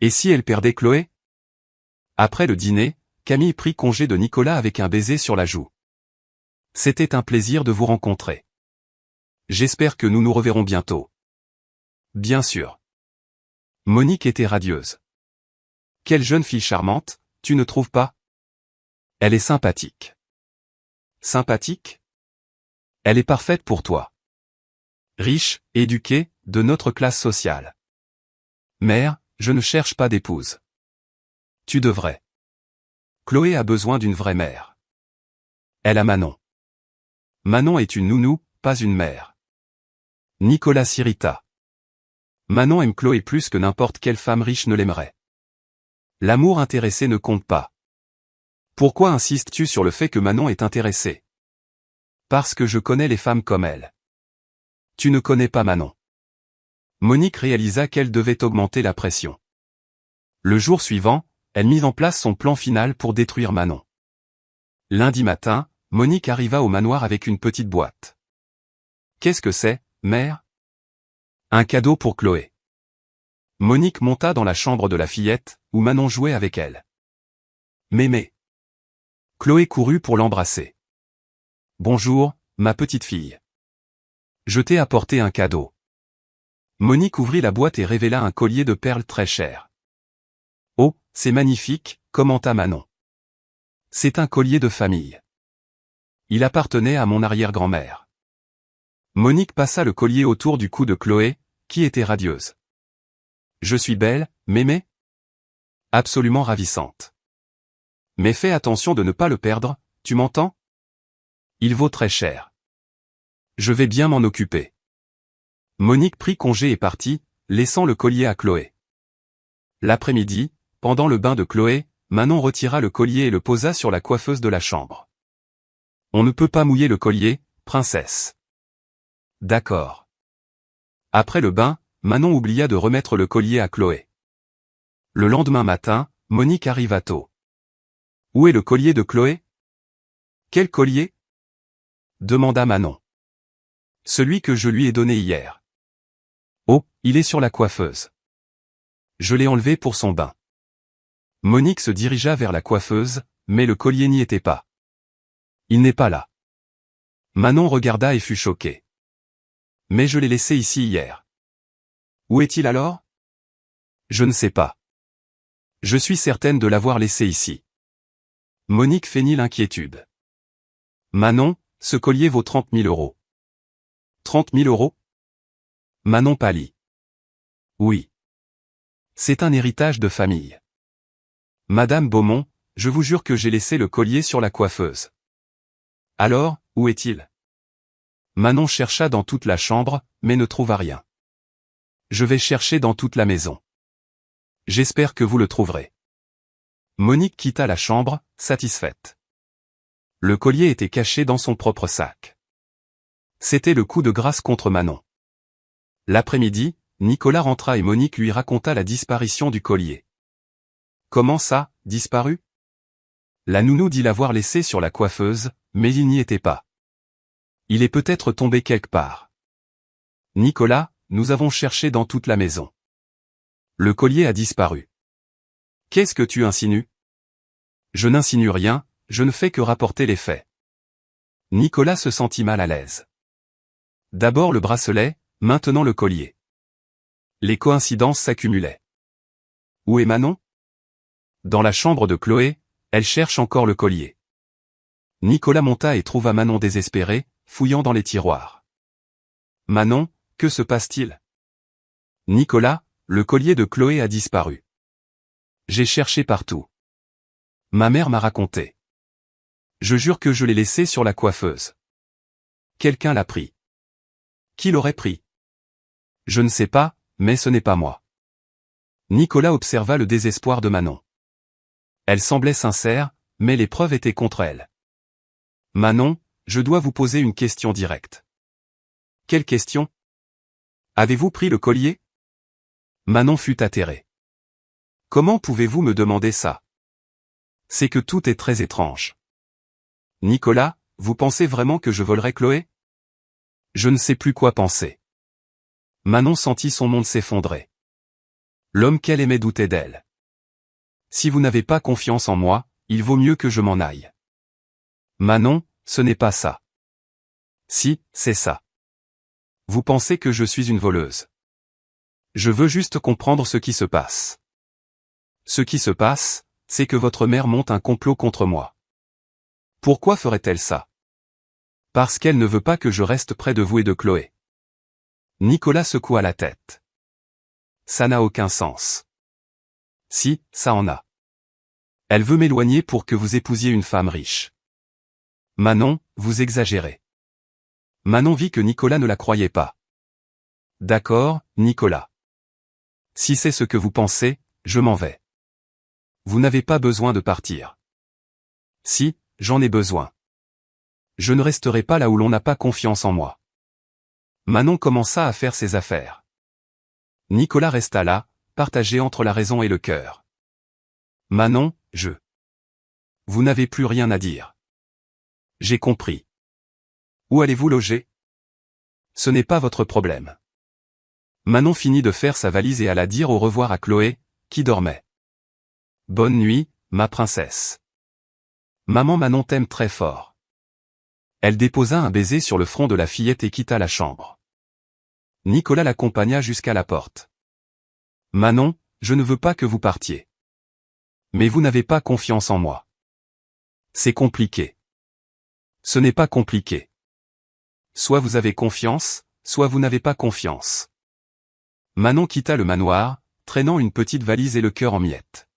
Et si elle perdait Chloé? Après le dîner, Camille prit congé de Nicolas avec un baiser sur la joue. C'était un plaisir de vous rencontrer. J'espère que nous nous reverrons bientôt. Bien sûr. Monique était radieuse. Quelle jeune fille charmante, tu ne trouves pas? Elle est sympathique. Sympathique? Elle est parfaite pour toi. Riche, éduquée, de notre classe sociale. Mère, je ne cherche pas d'épouse. Tu devrais. Chloé a besoin d'une vraie mère. Elle a Manon. Manon est une nounou, pas une mère. Nicolas s'irrita. Manon aime Chloé plus que n'importe quelle femme riche ne l'aimerait. L'amour intéressé ne compte pas. Pourquoi insistes-tu sur le fait que Manon est intéressée? Parce que je connais les femmes comme elle. Tu ne connais pas Manon. Monique réalisa qu'elle devait augmenter la pression. Le jour suivant, elle mit en place son plan final pour détruire Manon. Lundi matin, Monique arriva au manoir avec une petite boîte. Qu'est-ce que c'est, mère? Un cadeau pour Chloé. Monique monta dans la chambre de la fillette, où Manon jouait avec elle. Mémé. Chloé courut pour l'embrasser. Bonjour, ma petite fille. Je t'ai apporté un cadeau. Monique ouvrit la boîte et révéla un collier de perles très cher. Oh, c'est magnifique, commenta Manon. C'est un collier de famille. Il appartenait à mon arrière-grand-mère. Monique passa le collier autour du cou de Chloé, qui était radieuse. Je suis belle, mémé? Absolument ravissante. Mais fais attention de ne pas le perdre, tu m'entends? Il vaut très cher. Je vais bien m'en occuper. Monique prit congé et partit, laissant le collier à Chloé. L'après-midi, pendant le bain de Chloé, Manon retira le collier et le posa sur la coiffeuse de la chambre. On ne peut pas mouiller le collier, princesse. D'accord. Après le bain, Manon oublia de remettre le collier à Chloé. Le lendemain matin, Monique arriva tôt. Où est le collier de Chloé? Quel collier? Demanda Manon. Celui que je lui ai donné hier. Oh, il est sur la coiffeuse. Je l'ai enlevé pour son bain. Monique se dirigea vers la coiffeuse, mais le collier n'y était pas. Il n'est pas là. Manon regarda et fut choquée. Mais je l'ai laissé ici hier. Où est-il alors? Je ne sais pas. Je suis certaine de l'avoir laissé ici. Monique feignit l'inquiétude. Manon, ce collier vaut 30 000 euros. 30 000 euros? Manon pâlit. Oui. C'est un héritage de famille. Madame Beaumont, je vous jure que j'ai laissé le collier sur la coiffeuse. Alors, où est-il? Manon chercha dans toute la chambre, mais ne trouva rien. Je vais chercher dans toute la maison. J'espère que vous le trouverez. Monique quitta la chambre, satisfaite. Le collier était caché dans son propre sac. C'était le coup de grâce contre Manon. L'après-midi, Nicolas rentra et Monique lui raconta la disparition du collier. Comment ça, disparu? La nounou dit l'avoir laissé sur la coiffeuse, mais il n'y était pas. Il est peut-être tombé quelque part. Nicolas, nous avons cherché dans toute la maison. Le collier a disparu. Qu'est-ce que tu insinues? Je n'insinue rien, je ne fais que rapporter les faits. Nicolas se sentit mal à l'aise. D'abord le bracelet, maintenant le collier. Les coïncidences s'accumulaient. Où est Manon? Dans la chambre de Chloé, elle cherche encore le collier. Nicolas monta et trouva Manon désespérée, fouillant dans les tiroirs. Manon, que se passe-t-il? Nicolas, le collier de Chloé a disparu. J'ai cherché partout. Ma mère m'a raconté. Je jure que je l'ai laissé sur la coiffeuse. Quelqu'un l'a pris. Qui l'aurait pris? Je ne sais pas, mais ce n'est pas moi. Nicolas observa le désespoir de Manon. Elle semblait sincère, mais les preuves étaient contre elle. Manon, je dois vous poser une question directe. Quelle question? Avez-vous pris le collier? Manon fut atterrée. Comment pouvez-vous me demander ça? C'est que tout est très étrange. Nicolas, vous pensez vraiment que je volerai Chloé? Je ne sais plus quoi penser. Manon sentit son monde s'effondrer. L'homme qu'elle aimait doutait d'elle. Si vous n'avez pas confiance en moi, il vaut mieux que je m'en aille. Manon, ce n'est pas ça. Si, c'est ça. Vous pensez que je suis une voleuse. Je veux juste comprendre ce qui se passe. Ce qui se passe, c'est que votre mère monte un complot contre moi. Pourquoi ferait-elle ça? Parce qu'elle ne veut pas que je reste près de vous et de Chloé. Nicolas secoua la tête. Ça n'a aucun sens. Si, ça en a. Elle veut m'éloigner pour que vous épousiez une femme riche. Manon, vous exagérez. Manon vit que Nicolas ne la croyait pas. D'accord, Nicolas. Si c'est ce que vous pensez, je m'en vais. Vous n'avez pas besoin de partir. Si, j'en ai besoin. Je ne resterai pas là où l'on n'a pas confiance en moi. Manon commença à faire ses affaires. Nicolas resta là, partagé entre la raison et le cœur. Manon, Vous n'avez plus rien à dire. J'ai compris. Où allez-vous loger? Ce n'est pas votre problème. Manon finit de faire sa valise et alla dire au revoir à Chloé, qui dormait. Bonne nuit, ma princesse. Maman Manon t'aime très fort. Elle déposa un baiser sur le front de la fillette et quitta la chambre. Nicolas l'accompagna jusqu'à la porte. Manon, je ne veux pas que vous partiez. Mais vous n'avez pas confiance en moi. C'est compliqué. Ce n'est pas compliqué. Soit vous avez confiance, soit vous n'avez pas confiance. Manon quitta le manoir, traînant une petite valise et le cœur en miettes.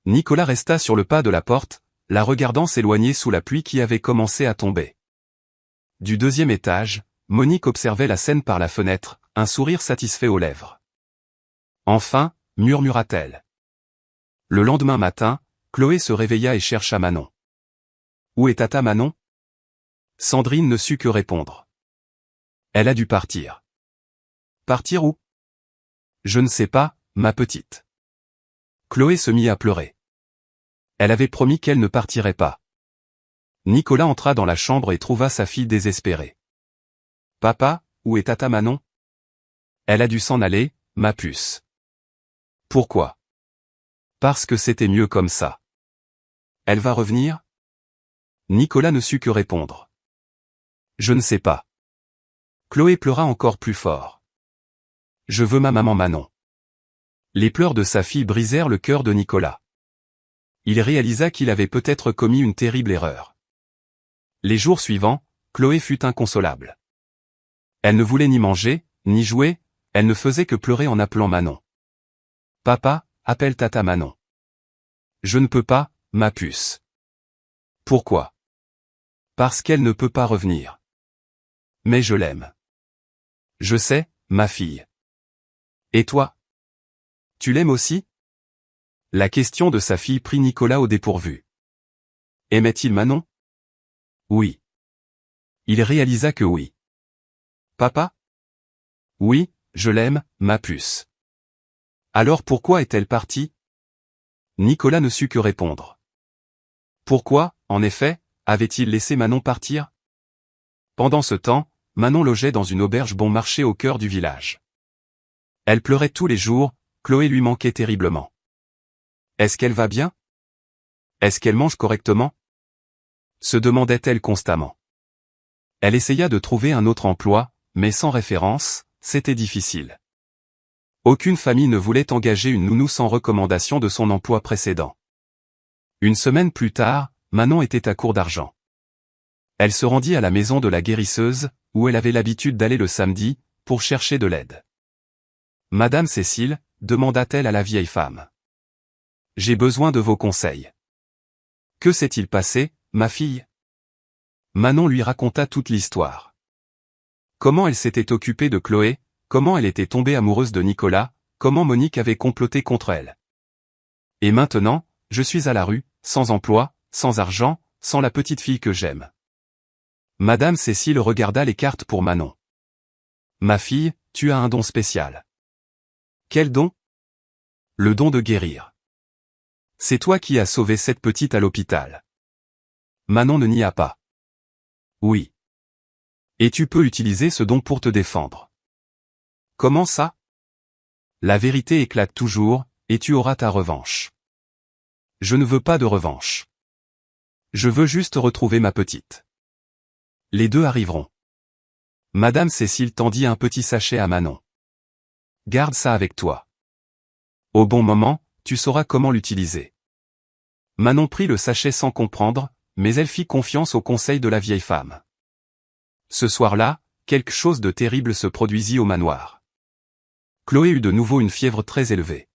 Nicolas resta sur le pas de la porte, la regardant s'éloigner sous la pluie qui avait commencé à tomber. Du deuxième étage, Monique observait la scène par la fenêtre, un sourire satisfait aux lèvres. Enfin, murmura-t-elle. Le lendemain matin, Chloé se réveilla et chercha Manon. Où est tata Manon? Sandrine ne sut que répondre. Elle a dû partir. Partir où? Je ne sais pas, ma petite. Chloé se mit à pleurer. Elle avait promis qu'elle ne partirait pas. Nicolas entra dans la chambre et trouva sa fille désespérée. Papa, où est tata Manon? Elle a dû s'en aller, ma puce. Pourquoi? Parce que c'était mieux comme ça. Elle va revenir? Nicolas ne sut que répondre. Je ne sais pas. Chloé pleura encore plus fort. Je veux ma maman Manon. Les pleurs de sa fille brisèrent le cœur de Nicolas. Il réalisa qu'il avait peut-être commis une terrible erreur. Les jours suivants, Chloé fut inconsolable. Elle ne voulait ni manger, ni jouer, elle ne faisait que pleurer en appelant Manon. Papa, appelle tata Manon. Je ne peux pas, ma puce. Pourquoi? Parce qu'elle ne peut pas revenir. Mais je l'aime. Je sais, ma fille. Et toi? Tu l'aimes aussi? La question de sa fille prit Nicolas au dépourvu. Aimait-il Manon? Oui. Il réalisa que oui. Papa? Oui, je l'aime, ma puce. Alors pourquoi est-elle partie? Nicolas ne sut que répondre. Pourquoi, en effet, avait-il laissé Manon partir? Pendant ce temps, Manon logeait dans une auberge bon marché au cœur du village. Elle pleurait tous les jours, Chloé lui manquait terriblement. Est-ce qu'elle va bien? Est-ce qu'elle mange correctement? Se demandait-elle constamment. Elle essaya de trouver un autre emploi, mais sans référence, c'était difficile. Aucune famille ne voulait engager une nounou sans recommandation de son emploi précédent. Une semaine plus tard, Manon était à court d'argent. Elle se rendit à la maison de la guérisseuse, où elle avait l'habitude d'aller le samedi, pour chercher de l'aide. Madame Cécile, demanda-t-elle à la vieille femme. J'ai besoin de vos conseils. Que s'est-il passé, ma fille? Manon lui raconta toute l'histoire. Comment elle s'était occupée de Chloé, comment elle était tombée amoureuse de Nicolas, comment Monique avait comploté contre elle. Et maintenant, je suis à la rue, sans emploi, sans argent, sans la petite fille que j'aime. Madame Cécile regarda les cartes pour Manon. Ma fille, tu as un don spécial. Quel don? Le don de guérir. C'est toi qui as sauvé cette petite à l'hôpital. Manon ne nia pas. Oui. Et tu peux utiliser ce don pour te défendre. Comment ça? La vérité éclate toujours, et tu auras ta revanche. Je ne veux pas de revanche. Je veux juste retrouver ma petite. Les deux arriveront. Madame Cécile tendit un petit sachet à Manon. Garde ça avec toi. Au bon moment, tu sauras comment l'utiliser. Manon prit le sachet sans comprendre, mais elle fit confiance au conseil de la vieille femme. Ce soir-là, quelque chose de terrible se produisit au manoir. Chloé eut de nouveau une fièvre très élevée.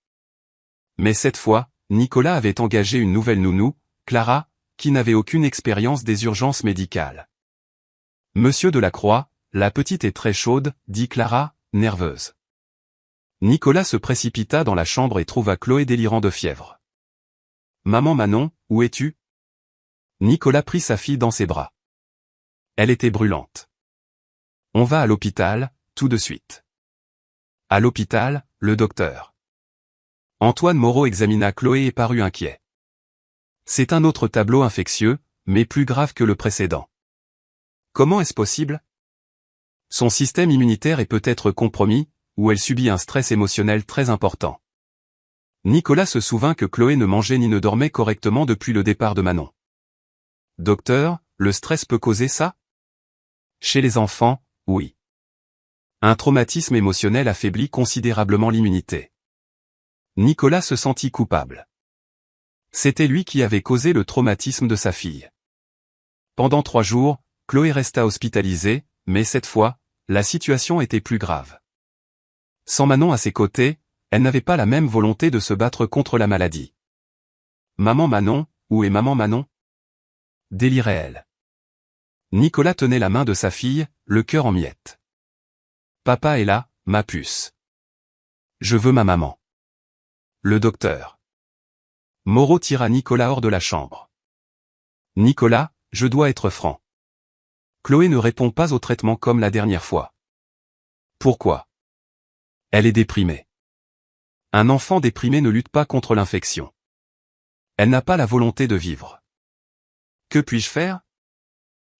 Mais cette fois, Nicolas avait engagé une nouvelle nounou, Clara, qui n'avait aucune expérience des urgences médicales. Monsieur Delacroix, la petite est très chaude, dit Clara, nerveuse. Nicolas se précipita dans la chambre et trouva Chloé délirant de fièvre. Maman Manon, où es-tu? Nicolas prit sa fille dans ses bras. Elle était brûlante. On va à l'hôpital, tout de suite. À l'hôpital, le docteur Antoine Moreau examina Chloé et parut inquiet. C'est un autre tableau infectieux, mais plus grave que le précédent. Comment est-ce possible? Son système immunitaire est peut-être compromis, ou elle subit un stress émotionnel très important. Nicolas se souvint que Chloé ne mangeait ni ne dormait correctement depuis le départ de Manon. Docteur, le stress peut causer ça? Chez les enfants, oui. Un traumatisme émotionnel affaiblit considérablement l'immunité. Nicolas se sentit coupable. C'était lui qui avait causé le traumatisme de sa fille. Pendant 3 jours, Chloé resta hospitalisée, mais cette fois, la situation était plus grave. Sans Manon à ses côtés, elle n'avait pas la même volonté de se battre contre la maladie. Maman Manon, où est maman Manon? Délirait-elle. Nicolas tenait la main de sa fille, le cœur en miettes. Papa est là, ma puce. Je veux ma maman. Le docteur Moreau tira Nicolas hors de la chambre. Nicolas, je dois être franc. Chloé ne répond pas au traitement comme la dernière fois. Pourquoi? Elle est déprimée. Un enfant déprimé ne lutte pas contre l'infection. Elle n'a pas la volonté de vivre. Que puis-je faire?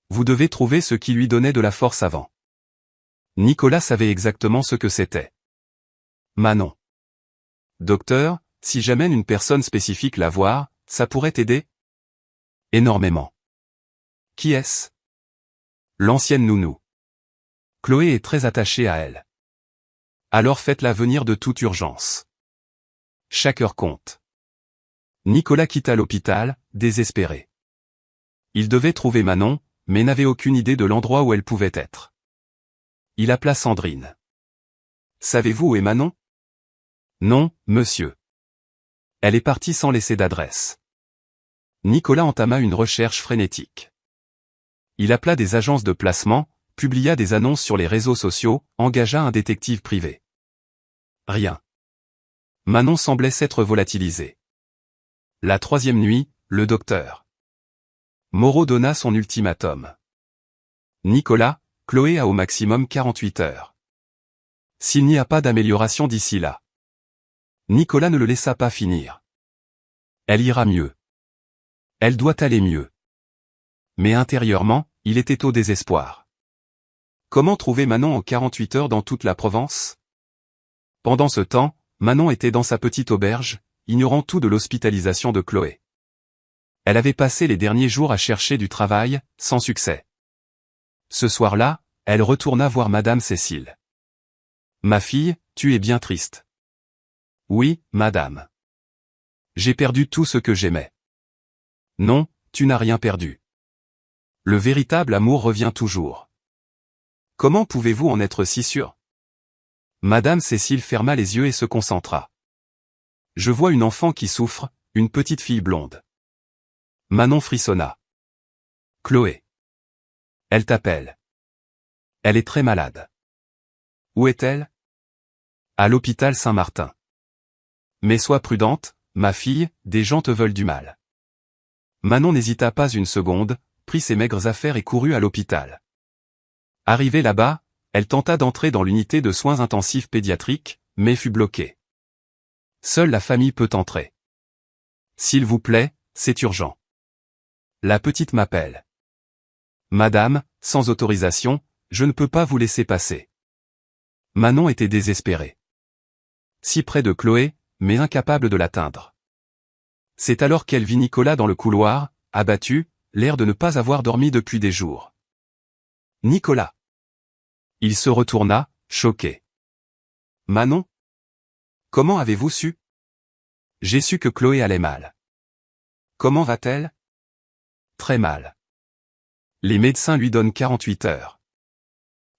Vous devez trouver ce qui lui donnait de la force avant. Nicolas savait exactement ce que c'était. Manon. Docteur, si j'amène une personne spécifique la voir, ça pourrait t'aider? Énormément. Qui est-ce? L'ancienne nounou. Chloé est très attachée à elle. Alors faites-la venir de toute urgence. Chaque heure compte. Nicolas quitta l'hôpital, désespéré. Il devait trouver Manon, mais n'avait aucune idée de l'endroit où elle pouvait être. Il appela Sandrine. Savez-vous où est Manon? Non, monsieur. Elle est partie sans laisser d'adresse. Nicolas entama une recherche frénétique. Il appela des agences de placement, publia des annonces sur les réseaux sociaux, engagea un détective privé. Rien. Manon semblait s'être volatilisée. La 3e nuit, le docteur Moreau donna son ultimatum. Nicolas, Chloé a au maximum 48 heures. S'il n'y a pas d'amélioration d'ici là. Nicolas ne le laissa pas finir. Elle ira mieux. Elle doit aller mieux. Mais intérieurement, il était au désespoir. Comment trouver Manon en 48 heures dans toute la Provence? Pendant ce temps, Manon était dans sa petite auberge, ignorant tout de l'hospitalisation de Chloé. Elle avait passé les derniers jours à chercher du travail, sans succès. Ce soir-là, elle retourna voir Madame Cécile. « Ma fille, tu es bien triste. »« Oui, madame. J'ai perdu tout ce que j'aimais. »« Non, tu n'as rien perdu. Le véritable amour revient toujours. »« Comment pouvez-vous en être si sûr ?» Madame Cécile ferma les yeux et se concentra. « Je vois une enfant qui souffre, une petite fille blonde. » Manon frissonna. « Chloé. Elle t'appelle. Elle est très malade. » « Où est-elle ?»« À l'hôpital Saint-Martin. »« Mais sois prudente, ma fille, des gens te veulent du mal. » Manon n'hésita pas une seconde, prit ses maigres affaires et courut à l'hôpital. Arrivée là-bas, elle tenta d'entrer dans l'unité de soins intensifs pédiatriques, mais fut bloquée. Seule la famille peut entrer. « S'il vous plaît, c'est urgent. La petite m'appelle. »« Madame, sans autorisation, je ne peux pas vous laisser passer. » Manon était désespérée. Si près de Chloé, mais incapable de l'atteindre. C'est alors qu'elle vit Nicolas dans le couloir, abattu, l'air de ne pas avoir dormi depuis des jours. « Nicolas !» Il se retourna, choqué. « Manon ? Comment avez-vous su ? » J'ai su que Chloé allait mal. Comment va-t-elle ? Très mal. Les médecins lui donnent 48 heures.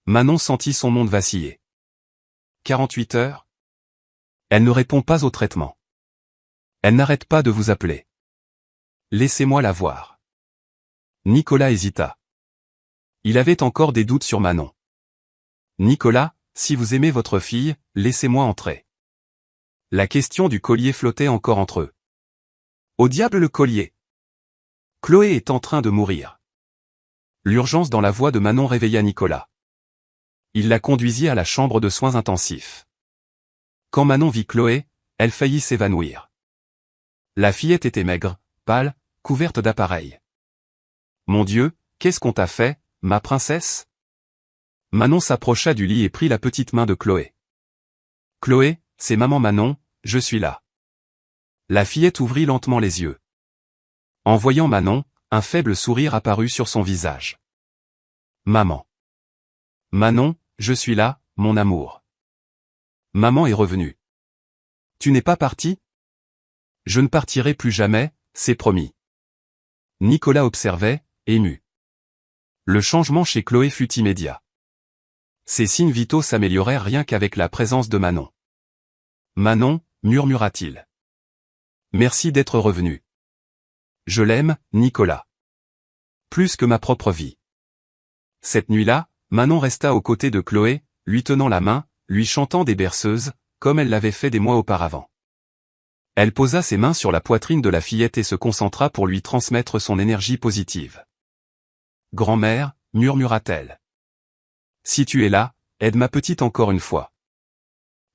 Manon sentit son monde vaciller. 48 heures ? Elle ne répond pas au traitement. Elle n'arrête pas de vous appeler. Laissez-moi la voir. Nicolas hésita. Il avait encore des doutes sur Manon. Nicolas, si vous aimez votre fille, laissez-moi entrer. La question du collier flottait encore entre eux. Au diable le collier! Chloé est en train de mourir. L'urgence dans la voix de Manon réveilla Nicolas. Il la conduisit à la chambre de soins intensifs. Quand Manon vit Chloé, elle faillit s'évanouir. La fillette était maigre, pâle, couverte d'appareils. « Mon Dieu, qu'est-ce qu'on t'a fait, ma princesse ?» Manon s'approcha du lit et prit la petite main de Chloé. « Chloé, c'est maman Manon, je suis là. » La fillette ouvrit lentement les yeux. En voyant Manon, un faible sourire apparut sur son visage. « Maman. Manon, je suis là, mon amour. » Maman est revenue. « Tu n'es pas partie ? » « Je ne partirai plus jamais, c'est promis. » Nicolas observait, ému. Le changement chez Chloé fut immédiat. Ses signes vitaux s'améliorèrent rien qu'avec la présence de Manon. « Manon, murmura-t-il. Merci d'être revenu. Je l'aime, Nicolas. Plus que ma propre vie. » Cette nuit-là, Manon resta aux côtés de Chloé, lui tenant la main, lui chantant des berceuses, comme elle l'avait fait des mois auparavant. Elle posa ses mains sur la poitrine de la fillette et se concentra pour lui transmettre son énergie positive. « Grand-mère, murmura-t-elle. Si tu es là, aide ma petite encore une fois. »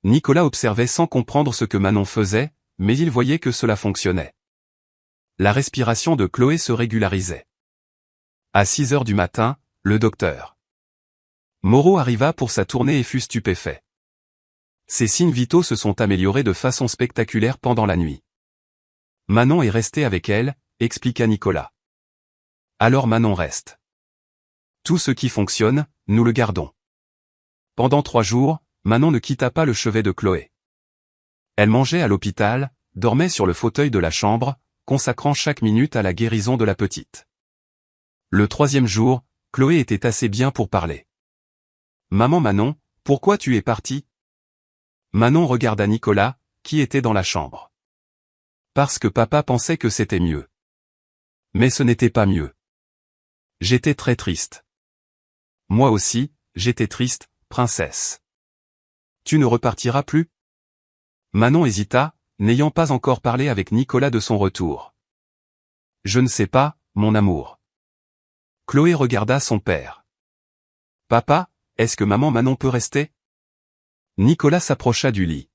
Nicolas observait sans comprendre ce que Manon faisait, mais il voyait que cela fonctionnait. La respiration de Chloé se régularisait. À 6 heures du matin, le docteur Moreau arriva pour sa tournée et fut stupéfait. Ses signes vitaux se sont améliorés de façon spectaculaire pendant la nuit. Manon est restée avec elle, expliqua Nicolas. Alors Manon reste. Tout ce qui fonctionne, nous le gardons. Pendant 3 jours, Manon ne quitta pas le chevet de Chloé. Elle mangeait à l'hôpital, dormait sur le fauteuil de la chambre, consacrant chaque minute à la guérison de la petite. Le 3e jour, Chloé était assez bien pour parler. « Maman Manon, pourquoi tu es partie ?» Manon regarda Nicolas, qui était dans la chambre. « Parce que papa pensait que c'était mieux. » Mais ce n'était pas mieux. J'étais très triste. Moi aussi, j'étais triste, princesse. Tu ne repartiras plus ? Manon hésita, n'ayant pas encore parlé avec Nicolas de son retour. Je ne sais pas, mon amour. Chloé regarda son père. Papa, est-ce que maman Manon peut rester ? Nicolas s'approcha du lit.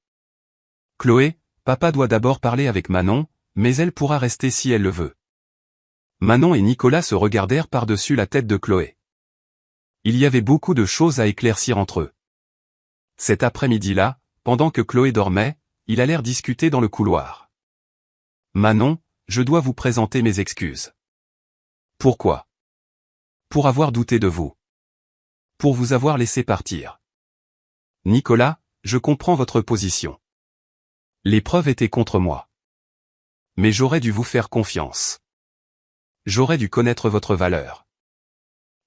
Chloé, papa doit d'abord parler avec Manon, mais elle pourra rester si elle le veut. Manon et Nicolas se regardèrent par-dessus la tête de Chloé. Il y avait beaucoup de choses à éclaircir entre eux. Cet après-midi-là, pendant que Chloé dormait, ils allèrent discuter dans le couloir. Manon, je dois vous présenter mes excuses. Pourquoi ? Pour avoir douté de vous. Pour vous avoir laissé partir. Nicolas, je comprends votre position. Les preuves étaient contre moi. Mais j'aurais dû vous faire confiance. J'aurais dû connaître votre valeur.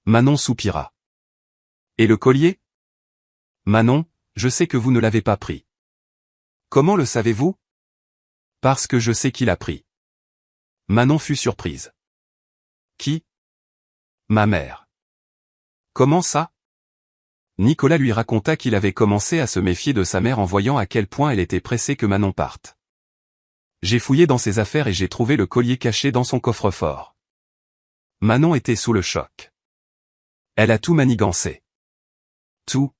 Manon soupira. Et le collier ? Manon, je sais que vous ne l'avez pas pris. Comment le savez-vous ? Parce que je sais qui l'a pris. Manon fut surprise. Qui ? Ma mère. Comment ça ? Nicolas lui raconta qu'il avait commencé à se méfier de sa mère en voyant à quel point elle était pressée que Manon parte. J'ai fouillé dans ses affaires et j'ai trouvé le collier caché dans son coffre-fort. Manon était sous le choc. Elle a tout manigancé. Tout.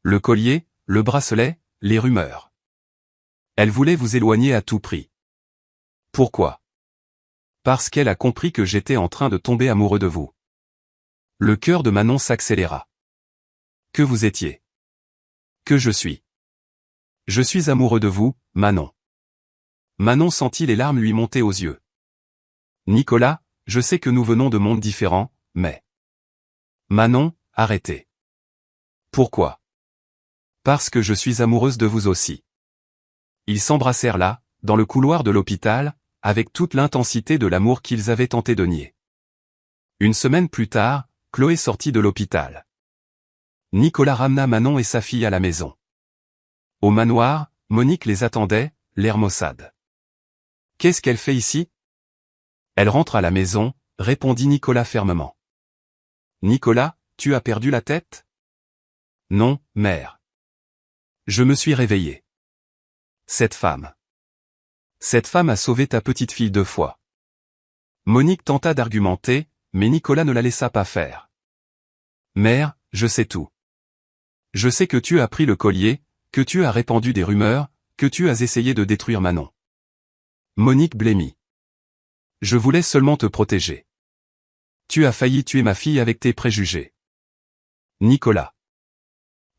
Le collier, le bracelet, les rumeurs. Elle voulait vous éloigner à tout prix. Pourquoi ? Parce qu'elle a compris que j'étais en train de tomber amoureux de vous. Le cœur de Manon s'accéléra. Que vous étiez. Que je suis. Je suis amoureux de vous, Manon. Manon sentit les larmes lui monter aux yeux. Nicolas, je sais que nous venons de mondes différents, mais... Manon, arrêtez. Pourquoi ? Parce que je suis amoureuse de vous aussi. Ils s'embrassèrent là, dans le couloir de l'hôpital, avec toute l'intensité de l'amour qu'ils avaient tenté de nier. Une semaine plus tard, Chloé sortit de l'hôpital. Nicolas ramena Manon et sa fille à la maison. Au manoir, Monique les attendait, l'air maussade. « Qu'est-ce qu'elle fait ici ? » Elle rentre à la maison, répondit Nicolas fermement. « Nicolas, tu as perdu la tête ? » Non, mère. Je me suis réveillé. Cette femme. Cette femme a sauvé ta petite fille 2 fois. Monique tenta d'argumenter, mais Nicolas ne la laissa pas faire. Mère, je sais tout. Je sais que tu as pris le collier, que tu as répandu des rumeurs, que tu as essayé de détruire Manon. Monique blêmit. Je voulais seulement te protéger. Tu as failli tuer ma fille avec tes préjugés. Nicolas.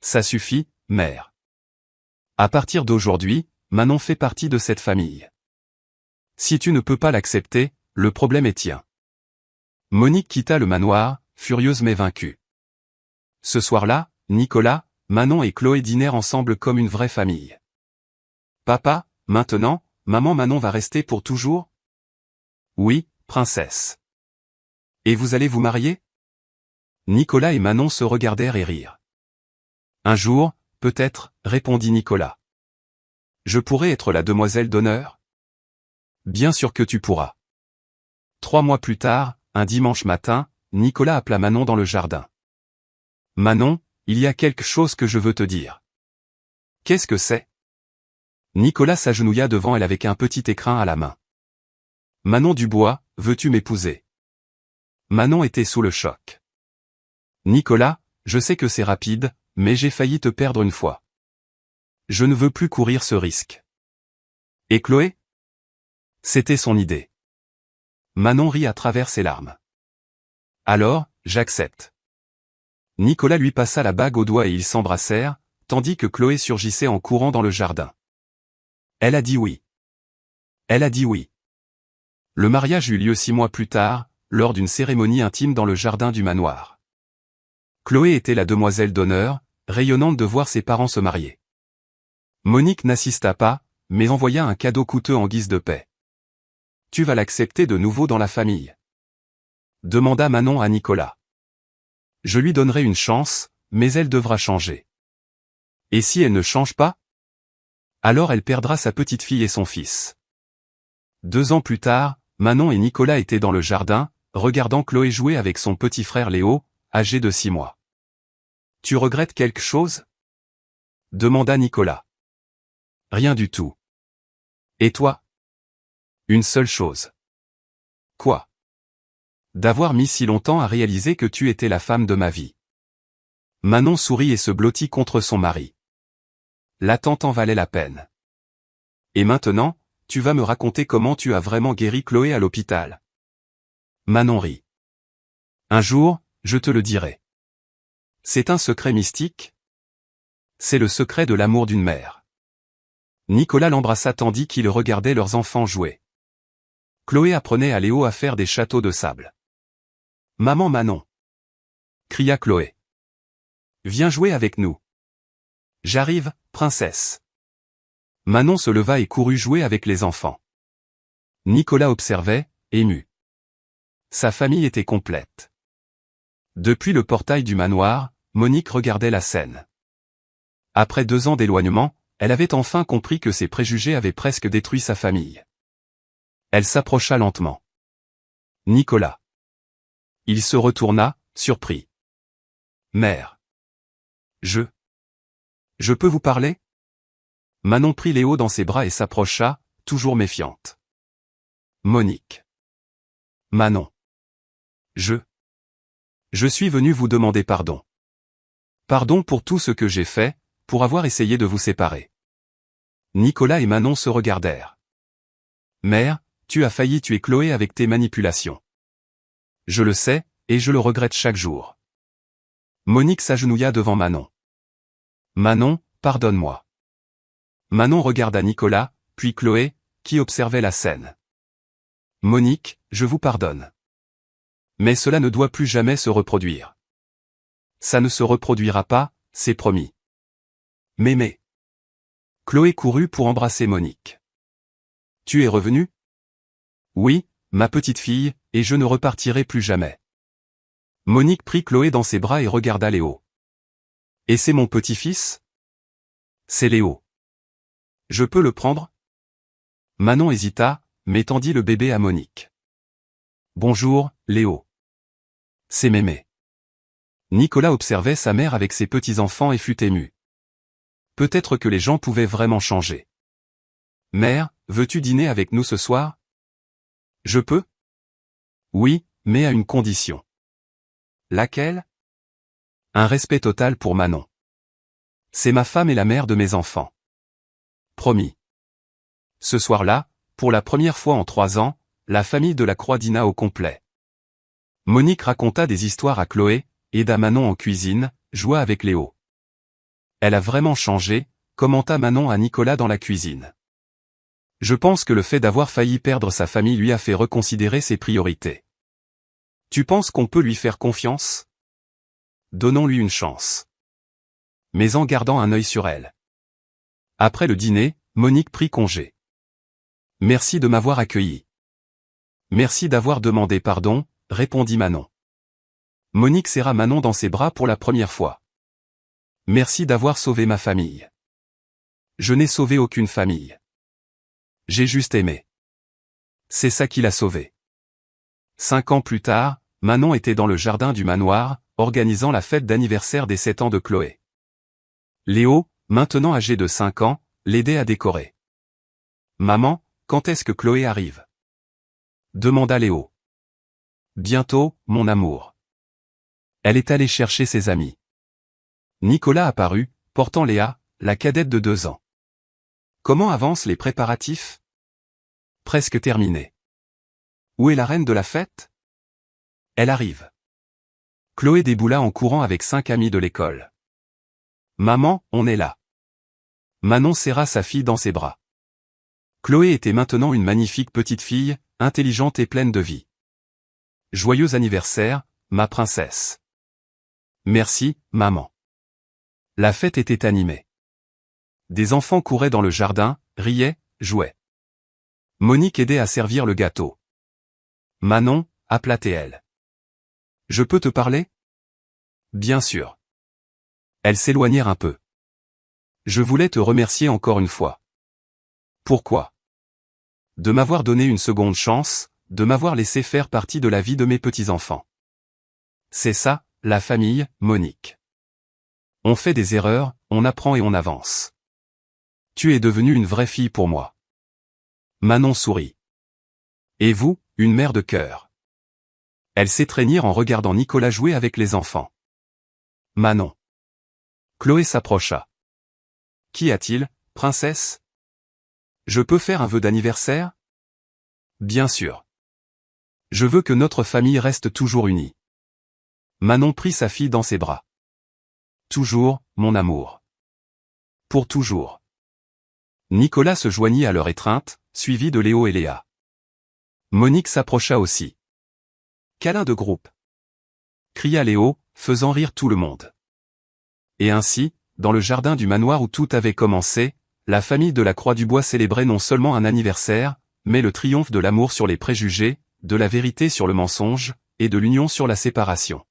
Ça suffit, mère. À partir d'aujourd'hui, Manon fait partie de cette famille. Si tu ne peux pas l'accepter, le problème est tien. Monique quitta le manoir, furieuse mais vaincue. Ce soir-là, Nicolas, Manon et Chloé dînèrent ensemble comme une vraie famille. Papa, maintenant, maman Manon va rester pour toujours? Oui, princesse. Et vous allez vous marier? Nicolas et Manon se regardèrent et rirent. Un jour, peut-être, répondit Nicolas. Je pourrais être la demoiselle d'honneur? Bien sûr que tu pourras. 3 mois plus tard, un dimanche matin, Nicolas appela Manon dans le jardin. Manon, il y a quelque chose que je veux te dire. Qu'est-ce que c'est? Nicolas s'agenouilla devant elle avec un petit écrin à la main. Manon Dubois, veux-tu m'épouser? Manon était sous le choc. Nicolas, je sais que c'est rapide, mais j'ai failli te perdre une fois. Je ne veux plus courir ce risque. Et Chloé? C'était son idée. Manon rit à travers ses larmes. Alors, j'accepte. Nicolas lui passa la bague au doigt et ils s'embrassèrent, tandis que Chloé surgissait en courant dans le jardin. Elle a dit oui. Elle a dit oui. Le mariage eut lieu 6 mois plus tard, lors d'une cérémonie intime dans le jardin du manoir. Chloé était la demoiselle d'honneur, rayonnante de voir ses parents se marier. Monique n'assista pas, mais envoya un cadeau coûteux en guise de paix. « Tu vas l'accepter de nouveau dans la famille ?» demanda Manon à Nicolas. « Je lui donnerai une chance, mais elle devra changer. Et si elle ne change pas? Alors elle perdra sa petite fille et son fils. » 2 ans plus tard, Manon et Nicolas étaient dans le jardin, regardant Chloé jouer avec son petit frère Léo, âgé de 6 mois. « Tu regrettes quelque chose? » demanda Nicolas. « Rien du tout. Et toi? » Une seule chose. Quoi? D'avoir mis si longtemps à réaliser que tu étais la femme de ma vie. Manon sourit et se blottit contre son mari. L'attente en valait la peine. Et maintenant, tu vas me raconter comment tu as vraiment guéri Chloé à l'hôpital. Manon rit. Un jour, je te le dirai. C'est un secret mystique? C'est le secret de l'amour d'une mère. Nicolas l'embrassa tandis qu'ils regardaient leurs enfants jouer. Chloé apprenait à Léo à faire des châteaux de sable. « Maman Manon !» cria Chloé. « Viens jouer avec nous. »« J'arrive, princesse. » Manon se leva et courut jouer avec les enfants. Nicolas observait, ému. Sa famille était complète. Depuis le portail du manoir, Monique regardait la scène. Après 2 ans d'éloignement, elle avait enfin compris que ses préjugés avaient presque détruit sa famille. Elle s'approcha lentement. Nicolas. Il se retourna, surpris. Mère. Je peux vous parler? Manon prit Léo dans ses bras et s'approcha, toujours méfiante. Monique. Manon. Je suis venu vous demander pardon. Pardon pour tout ce que j'ai fait, pour avoir essayé de vous séparer. Nicolas et Manon se regardèrent. Mère, tu as failli tuer Chloé avec tes manipulations. Je le sais, et je le regrette chaque jour. Monique s'agenouilla devant Manon. Manon, pardonne-moi. Manon regarda Nicolas, puis Chloé, qui observait la scène. Monique, je vous pardonne. Mais cela ne doit plus jamais se reproduire. Ça ne se reproduira pas, c'est promis. Mais. Chloé courut pour embrasser Monique. Tu es revenue? Oui, ma petite fille, et je ne repartirai plus jamais. Monique prit Chloé dans ses bras et regarda Léo. Et c'est mon petit-fils? C'est Léo. Je peux le prendre? Manon hésita, mais tendit le bébé à Monique. Bonjour, Léo. C'est mémé. Nicolas observait sa mère avec ses petits-enfants et fut ému. Peut-être que les gens pouvaient vraiment changer. Mère, veux-tu dîner avec nous ce soir? Je peux? Oui, mais à une condition. Laquelle? Un respect total pour Manon. C'est ma femme et la mère de mes enfants. Promis. Ce soir-là, pour la première fois en 3 ans, la famille de la Croix dîna au complet. Monique raconta des histoires à Chloé, aida Manon en cuisine, joua avec Léo. Elle a vraiment changé, commenta Manon à Nicolas dans la cuisine. Je pense que le fait d'avoir failli perdre sa famille lui a fait reconsidérer ses priorités. Tu penses qu'on peut lui faire confiance? Donnons-lui une chance. Mais en gardant un œil sur elle. Après le dîner, Monique prit congé. Merci de m'avoir accueilli. Merci d'avoir demandé pardon, répondit Manon. Monique serra Manon dans ses bras pour la première fois. Merci d'avoir sauvé ma famille. Je n'ai sauvé aucune famille. J'ai juste aimé. C'est ça qui l'a sauvé. 5 ans plus tard, Manon était dans le jardin du manoir, organisant la fête d'anniversaire des 7 ans de Chloé. Léo, maintenant âgé de 5 ans, l'aidait à décorer. Maman, quand est-ce que Chloé arrive? Demanda Léo. Bientôt, mon amour. Elle est allée chercher ses amis. Nicolas apparut, portant Léa, la cadette de 2 ans. Comment avancent les préparatifs? Presque terminés. Où est la reine de la fête? Elle arrive. Chloé déboula en courant avec 5 amis de l'école. Maman, on est là. Manon serra sa fille dans ses bras. Chloé était maintenant une magnifique petite fille, intelligente et pleine de vie. Joyeux anniversaire, ma princesse. Merci, maman. La fête était animée. Des enfants couraient dans le jardin, riaient, jouaient. Monique aidait à servir le gâteau. Manon, aplatait-elle. Je peux te parler? Bien sûr. Elles s'éloignèrent un peu. Je voulais te remercier encore une fois. Pourquoi? De m'avoir donné une seconde chance, de m'avoir laissé faire partie de la vie de mes petits-enfants. C'est ça, la famille, Monique. On fait des erreurs, on apprend et on avance. Tu es devenue une vraie fille pour moi. Manon sourit. Et vous, une mère de cœur. Elles s'étreignirent en regardant Nicolas jouer avec les enfants. Manon. Chloé s'approcha. Qu'y a-t-il, princesse? Je peux faire un vœu d'anniversaire? Bien sûr. Je veux que notre famille reste toujours unie. Manon prit sa fille dans ses bras. Toujours, mon amour. Pour toujours. Nicolas se joignit à leur étreinte, suivi de Léo et Léa. Monique s'approcha aussi. Câlin de groupe. Cria Léo, faisant rire tout le monde. Et ainsi, dans le jardin du manoir où tout avait commencé, la famille de la Croix-du-Bois célébrait non seulement un anniversaire, mais le triomphe de l'amour sur les préjugés, de la vérité sur le mensonge, et de l'union sur la séparation.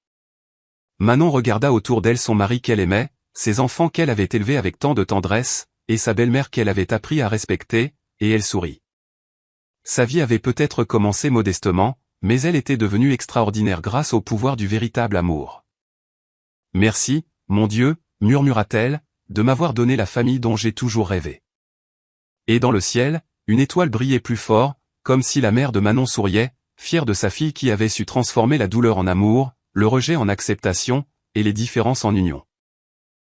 Manon regarda autour d'elle son mari qu'elle aimait, ses enfants qu'elle avait élevés avec tant de tendresse, et sa belle-mère qu'elle avait appris à respecter, et elle sourit. Sa vie avait peut-être commencé modestement, mais elle était devenue extraordinaire grâce au pouvoir du véritable amour. Merci, mon Dieu, murmura-t-elle, de m'avoir donné la famille dont j'ai toujours rêvé. Et dans le ciel, une étoile brillait plus fort, comme si la mère de Manon souriait, fière de sa fille qui avait su transformer la douleur en amour, le rejet en acceptation, et les différences en union.